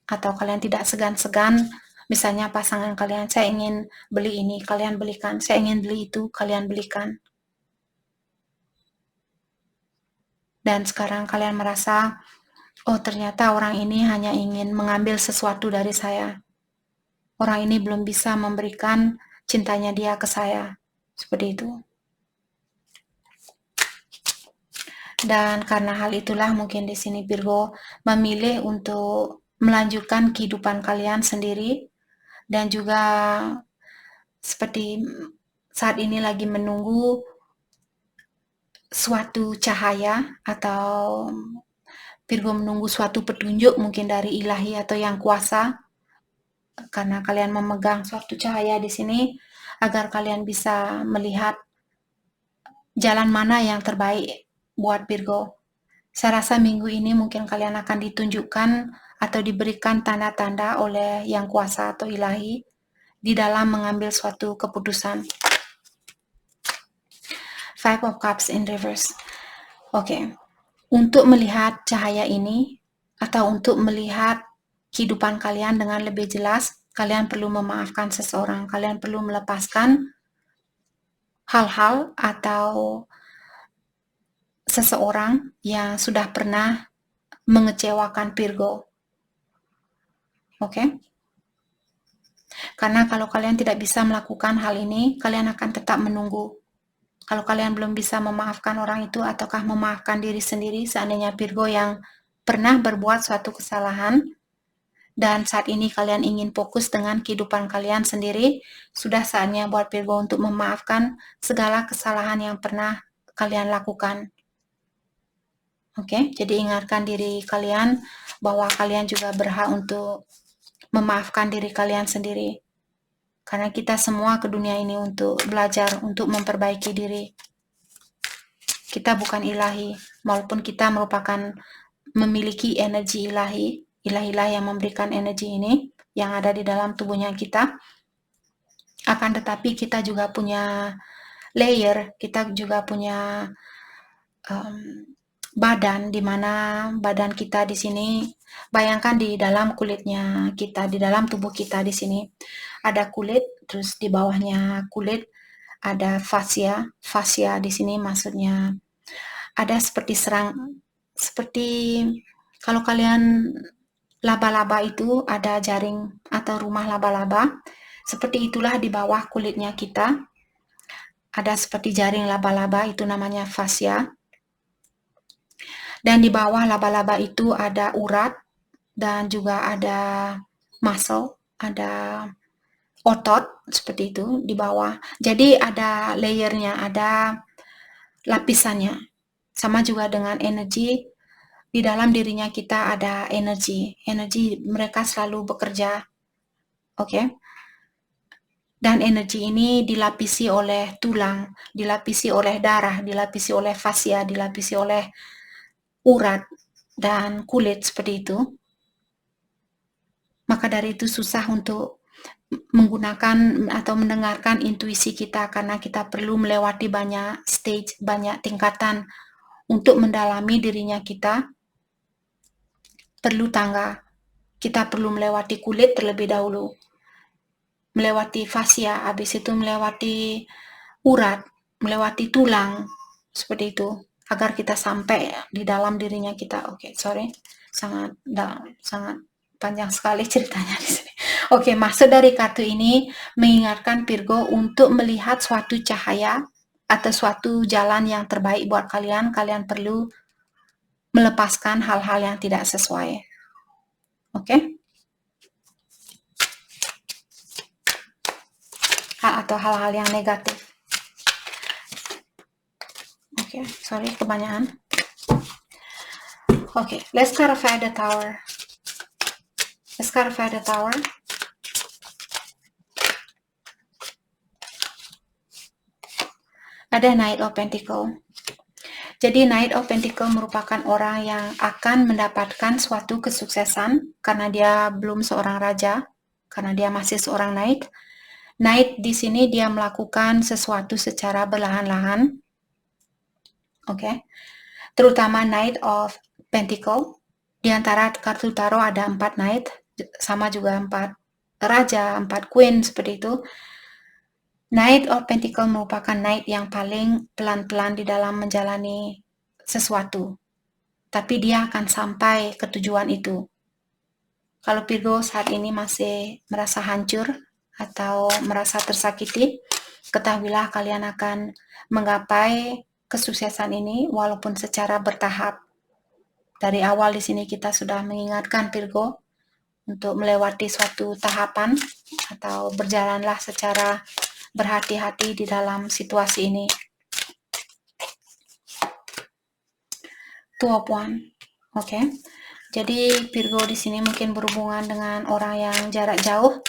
atau kalian tidak segan-segan, misalnya pasangan kalian, saya ingin beli ini, kalian belikan, saya ingin beli itu, kalian belikan. Dan sekarang kalian merasa, oh ternyata orang ini hanya ingin mengambil sesuatu dari saya. Orang ini belum bisa memberikan cintanya dia ke saya. Seperti itu. Dan karena hal itulah mungkin di sini Virgo memilih untuk melanjutkan kehidupan kalian sendiri dan juga seperti saat ini lagi menunggu suatu cahaya atau Virgo menunggu suatu petunjuk mungkin dari ilahi atau yang kuasa, karena kalian memegang suatu cahaya di sini agar kalian bisa melihat jalan mana yang terbaik buat Virgo. Saya rasa minggu ini mungkin kalian akan ditunjukkan atau diberikan tanda-tanda oleh yang kuasa atau ilahi di dalam mengambil suatu keputusan. Five of Cups in reverse. Oke. Untuk melihat cahaya ini atau untuk melihat kehidupan kalian dengan lebih jelas, kalian perlu memaafkan seseorang, kalian perlu melepaskan hal-hal atau seseorang yang sudah pernah mengecewakan Virgo. Oke? Karena kalau kalian tidak bisa melakukan hal ini, kalian akan tetap menunggu. Kalau kalian belum bisa memaafkan orang itu ataukah memaafkan diri sendiri, seandainya Virgo yang pernah berbuat suatu kesalahan, dan saat ini kalian ingin fokus dengan kehidupan kalian sendiri, sudah saatnya buat Virgo untuk memaafkan segala kesalahan yang pernah kalian lakukan. Oke, jadi ingatkan diri kalian bahwa kalian juga berhak untuk memaafkan diri kalian sendiri. Karena kita semua ke dunia ini untuk belajar, untuk memperbaiki diri. Kita bukan ilahi, walaupun kita merupakan memiliki energi ilahi, ilahi-lah yang memberikan energi ini, yang ada di dalam tubuhnya kita. Akan tetapi kita juga punya layer, kita juga punya badan, di mana badan kita di sini, bayangkan di dalam kulitnya kita, di dalam tubuh kita di sini ada kulit, terus di bawahnya kulit ada fascia. Fascia di sini maksudnya ada seperti seperti kalau kalian laba-laba itu ada jaring atau rumah laba-laba, seperti itulah di bawah kulitnya kita ada seperti jaring laba-laba, itu namanya fascia. Dan di bawah laba-laba itu ada urat dan juga ada muscle, ada otot seperti itu di bawah. Jadi ada layernya, ada lapisannya. Sama juga dengan energi di dalam dirinya kita ada energi mereka selalu bekerja, oke? Dan energi ini dilapisi oleh tulang, dilapisi oleh darah, dilapisi oleh fascia, dilapisi oleh urat dan kulit seperti itu. Maka dari itu susah untuk menggunakan atau mendengarkan intuisi kita karena kita perlu melewati banyak stage, banyak tingkatan untuk mendalami dirinya kita. Perlu tangga, kita perlu melewati kulit terlebih dahulu, melewati fascia, habis itu melewati urat, melewati tulang, seperti itu, agar kita sampai di dalam dirinya kita. Oke, sorry, sangat panjang sekali ceritanya di sini. Oke, maksud dari kartu ini mengingatkan Virgo untuk melihat suatu cahaya atau suatu jalan yang terbaik buat kalian. Kalian perlu melepaskan hal-hal yang tidak sesuai. Oke? Atau hal-hal yang negatif. Oke, sorry, kebanyakan. Oke, let's clarify the tower. Let's clarify the tower. Ada Knight of Pentacle. Jadi Knight of Pentacle merupakan orang yang akan mendapatkan suatu kesuksesan karena dia belum seorang raja, karena dia masih seorang Knight. Knight di sini dia melakukan sesuatu secara perlahan-lahan. Oke. Terutama Knight of Pentacle. Di antara kartu tarot ada 4 Knight, sama juga 4 raja, 4 queen, seperti itu. Knight of Pentacle merupakan Knight yang paling pelan-pelan di dalam menjalani sesuatu. Tapi dia akan sampai ke tujuan itu. Kalau Virgo saat ini masih merasa hancur atau merasa tersakiti, ketahuilah kalian akan menggapai kesuksesan ini walaupun secara bertahap. Dari awal di sini kita sudah mengingatkan Virgo untuk melewati suatu tahapan atau berjalanlah secara berhati-hati di dalam situasi ini. Two of Wands. Oke. Jadi Virgo di sini mungkin berhubungan dengan orang yang jarak jauh,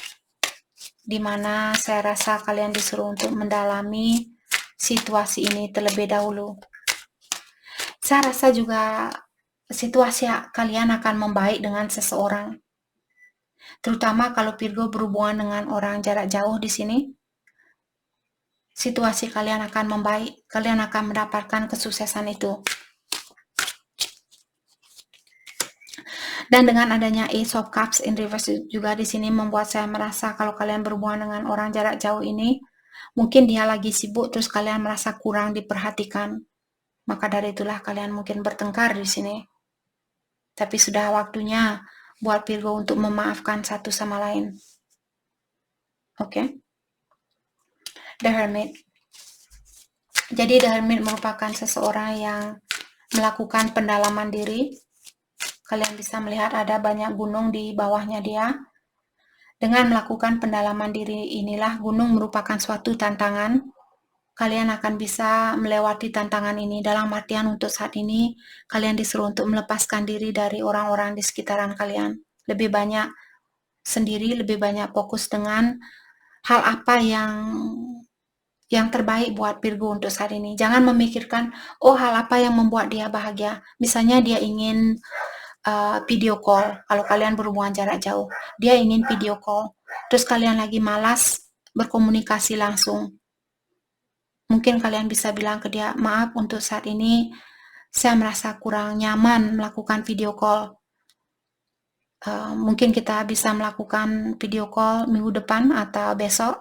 di mana saya rasa kalian disuruh untuk mendalami situasi ini terlebih dahulu. Saya rasa juga situasi kalian akan membaik dengan seseorang. Terutama kalau Virgo berhubungan dengan orang jarak jauh di sini, situasi kalian akan membaik, kalian akan mendapatkan kesuksesan itu. Dan dengan adanya Ace of Cups in reverse juga di sini membuat saya merasa kalau kalian berhubungan dengan orang jarak jauh ini, mungkin dia lagi sibuk terus kalian merasa kurang diperhatikan. Maka dari itulah kalian mungkin bertengkar di sini. Tapi sudah waktunya buat Virgo untuk memaafkan satu sama lain. Oke. The Hermit. Jadi The Hermit merupakan seseorang yang melakukan pendalaman diri. Kalian bisa melihat ada banyak gunung di bawahnya dia. Dengan melakukan pendalaman diri inilah, gunung merupakan suatu tantangan. Kalian akan bisa melewati tantangan ini. Dalam artian untuk saat ini, kalian disuruh untuk melepaskan diri dari orang-orang di sekitaran kalian. Lebih banyak sendiri, lebih banyak fokus dengan hal apa yang terbaik buat Virgo untuk saat ini. Jangan memikirkan, oh hal apa yang membuat dia bahagia. Misalnya dia ingin video call, kalau kalian berhubungan jarak jauh. Dia ingin video call, terus kalian lagi malas berkomunikasi langsung. Mungkin kalian bisa bilang ke dia, maaf untuk saat ini saya merasa kurang nyaman melakukan video call. Mungkin kita bisa melakukan video call minggu depan atau besok.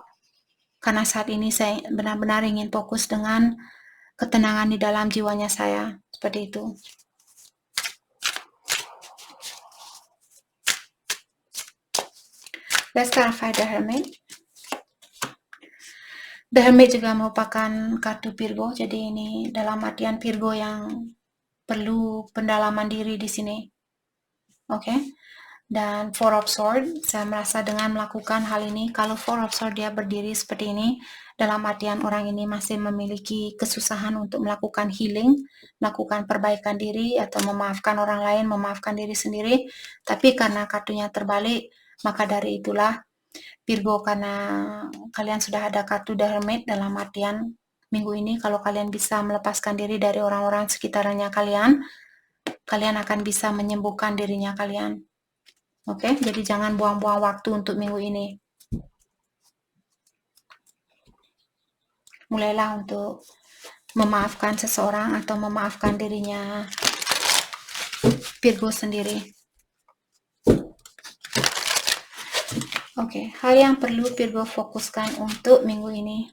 Karena saat ini saya benar-benar ingin fokus dengan ketenangan di dalam jiwanya saya. Seperti itu. Let's clarify the Hermit. The Hermit juga merupakan kartu Virgo, jadi ini dalam artian Virgo yang perlu pendalaman diri di sini. Oke. Dan Four of Swords, saya merasa dengan melakukan hal ini, kalau Four of Swords dia berdiri seperti ini, dalam artian orang ini masih memiliki kesusahan untuk melakukan healing, melakukan perbaikan diri, atau memaafkan orang lain, memaafkan diri sendiri. Tapi karena kartunya terbalik, maka dari itulah Virgo, karena kalian sudah ada kartu The Hermit, dalam artian minggu ini kalau kalian bisa melepaskan diri dari orang-orang sekitarnya kalian akan bisa menyembuhkan dirinya kalian. Oke, jadi jangan buang-buang waktu untuk minggu ini. Mulailah untuk memaafkan seseorang atau memaafkan dirinya Virgo sendiri. Oke, hal yang perlu Virgo fokuskan untuk minggu ini.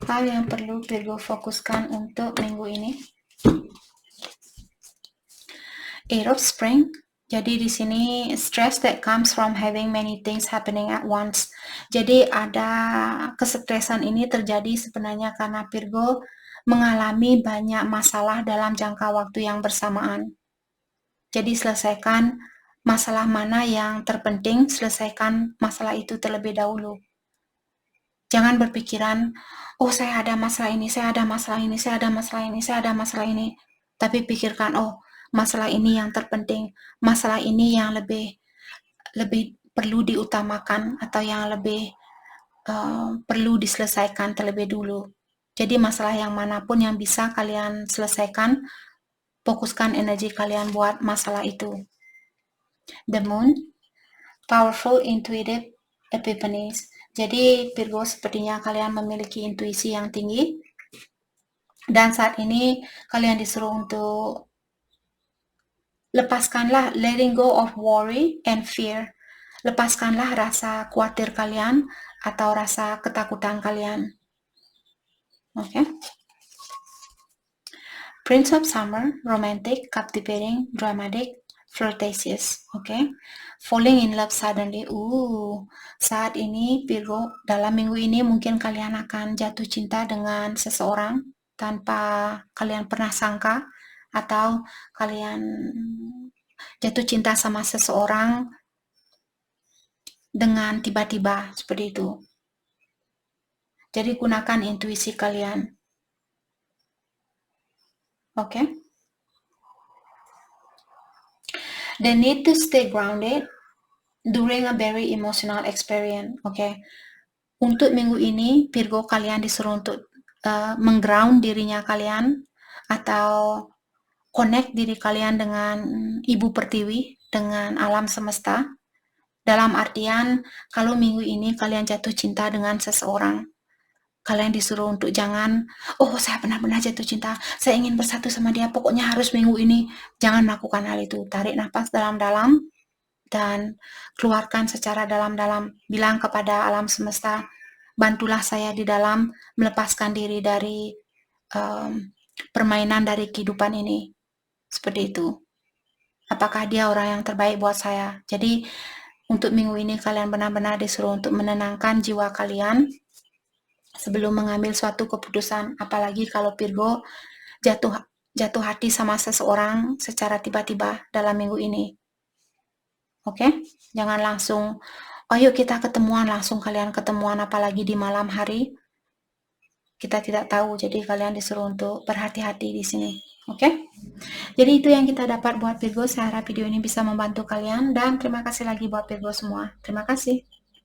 Hal yang perlu Virgo fokuskan untuk minggu ini. Eight of Spring. Jadi di sini stress that comes from having many things happening at once. Jadi ada kesetresan ini terjadi sebenarnya karena Virgo mengalami banyak masalah dalam jangka waktu yang bersamaan. Jadi selesaikan masalah mana yang terpenting, selesaikan masalah itu terlebih dahulu. Jangan berpikiran, oh saya ada masalah ini, saya ada masalah ini, saya ada masalah ini, saya ada masalah ini. Tapi pikirkan, oh masalah ini yang terpenting, masalah ini yang lebih perlu diutamakan atau yang lebih perlu diselesaikan terlebih dulu. Jadi masalah yang manapun yang bisa kalian selesaikan, fokuskan energi kalian buat masalah itu. The Moon, powerful intuitive epiphanies. Jadi Virgo, sepertinya kalian memiliki intuisi yang tinggi, dan saat ini kalian disuruh untuk lepaskanlah, letting go of worry and fear. Lepaskanlah rasa khawatir kalian atau rasa ketakutan kalian. Oke. Prince of Summer, romantic, captivating, dramatic, flirtatious. Oke. Falling in love suddenly. Saat ini Virgo, dalam minggu ini mungkin kalian akan jatuh cinta dengan seseorang tanpa kalian pernah sangka, atau kalian jatuh cinta sama seseorang dengan tiba-tiba, seperti itu. Jadi gunakan intuisi kalian. Oke. The need to stay grounded during a very emotional experience. Oke. Untuk minggu ini Virgo, kalian disuruh untuk mengground dirinya kalian atau connect diri kalian dengan Ibu Pertiwi, dengan alam semesta. Dalam artian, kalau minggu ini kalian jatuh cinta dengan seseorang, kalian disuruh untuk jangan, oh saya benar-benar jatuh cinta, saya ingin bersatu sama dia, pokoknya harus minggu ini. Jangan melakukan hal itu. Tarik nafas dalam-dalam dan keluarkan secara dalam-dalam. Bilang kepada alam semesta, bantulah saya di dalam melepaskan diri dari permainan dari kehidupan ini. Seperti itu. Apakah dia orang yang terbaik buat saya? Jadi untuk minggu ini kalian benar-benar disuruh untuk menenangkan jiwa kalian sebelum mengambil suatu keputusan. Apalagi kalau Virgo jatuh hati sama seseorang secara tiba-tiba dalam minggu ini. Oke? Jangan langsung, oh yuk kita ketemuan, langsung kalian ketemuan, apalagi di malam hari. Kita tidak tahu, jadi kalian disuruh untuk berhati-hati di sini. Oke? Jadi itu yang kita dapat buat Virgo. Saya harap video ini bisa membantu kalian, dan terima kasih lagi buat Virgo semua. Terima kasih.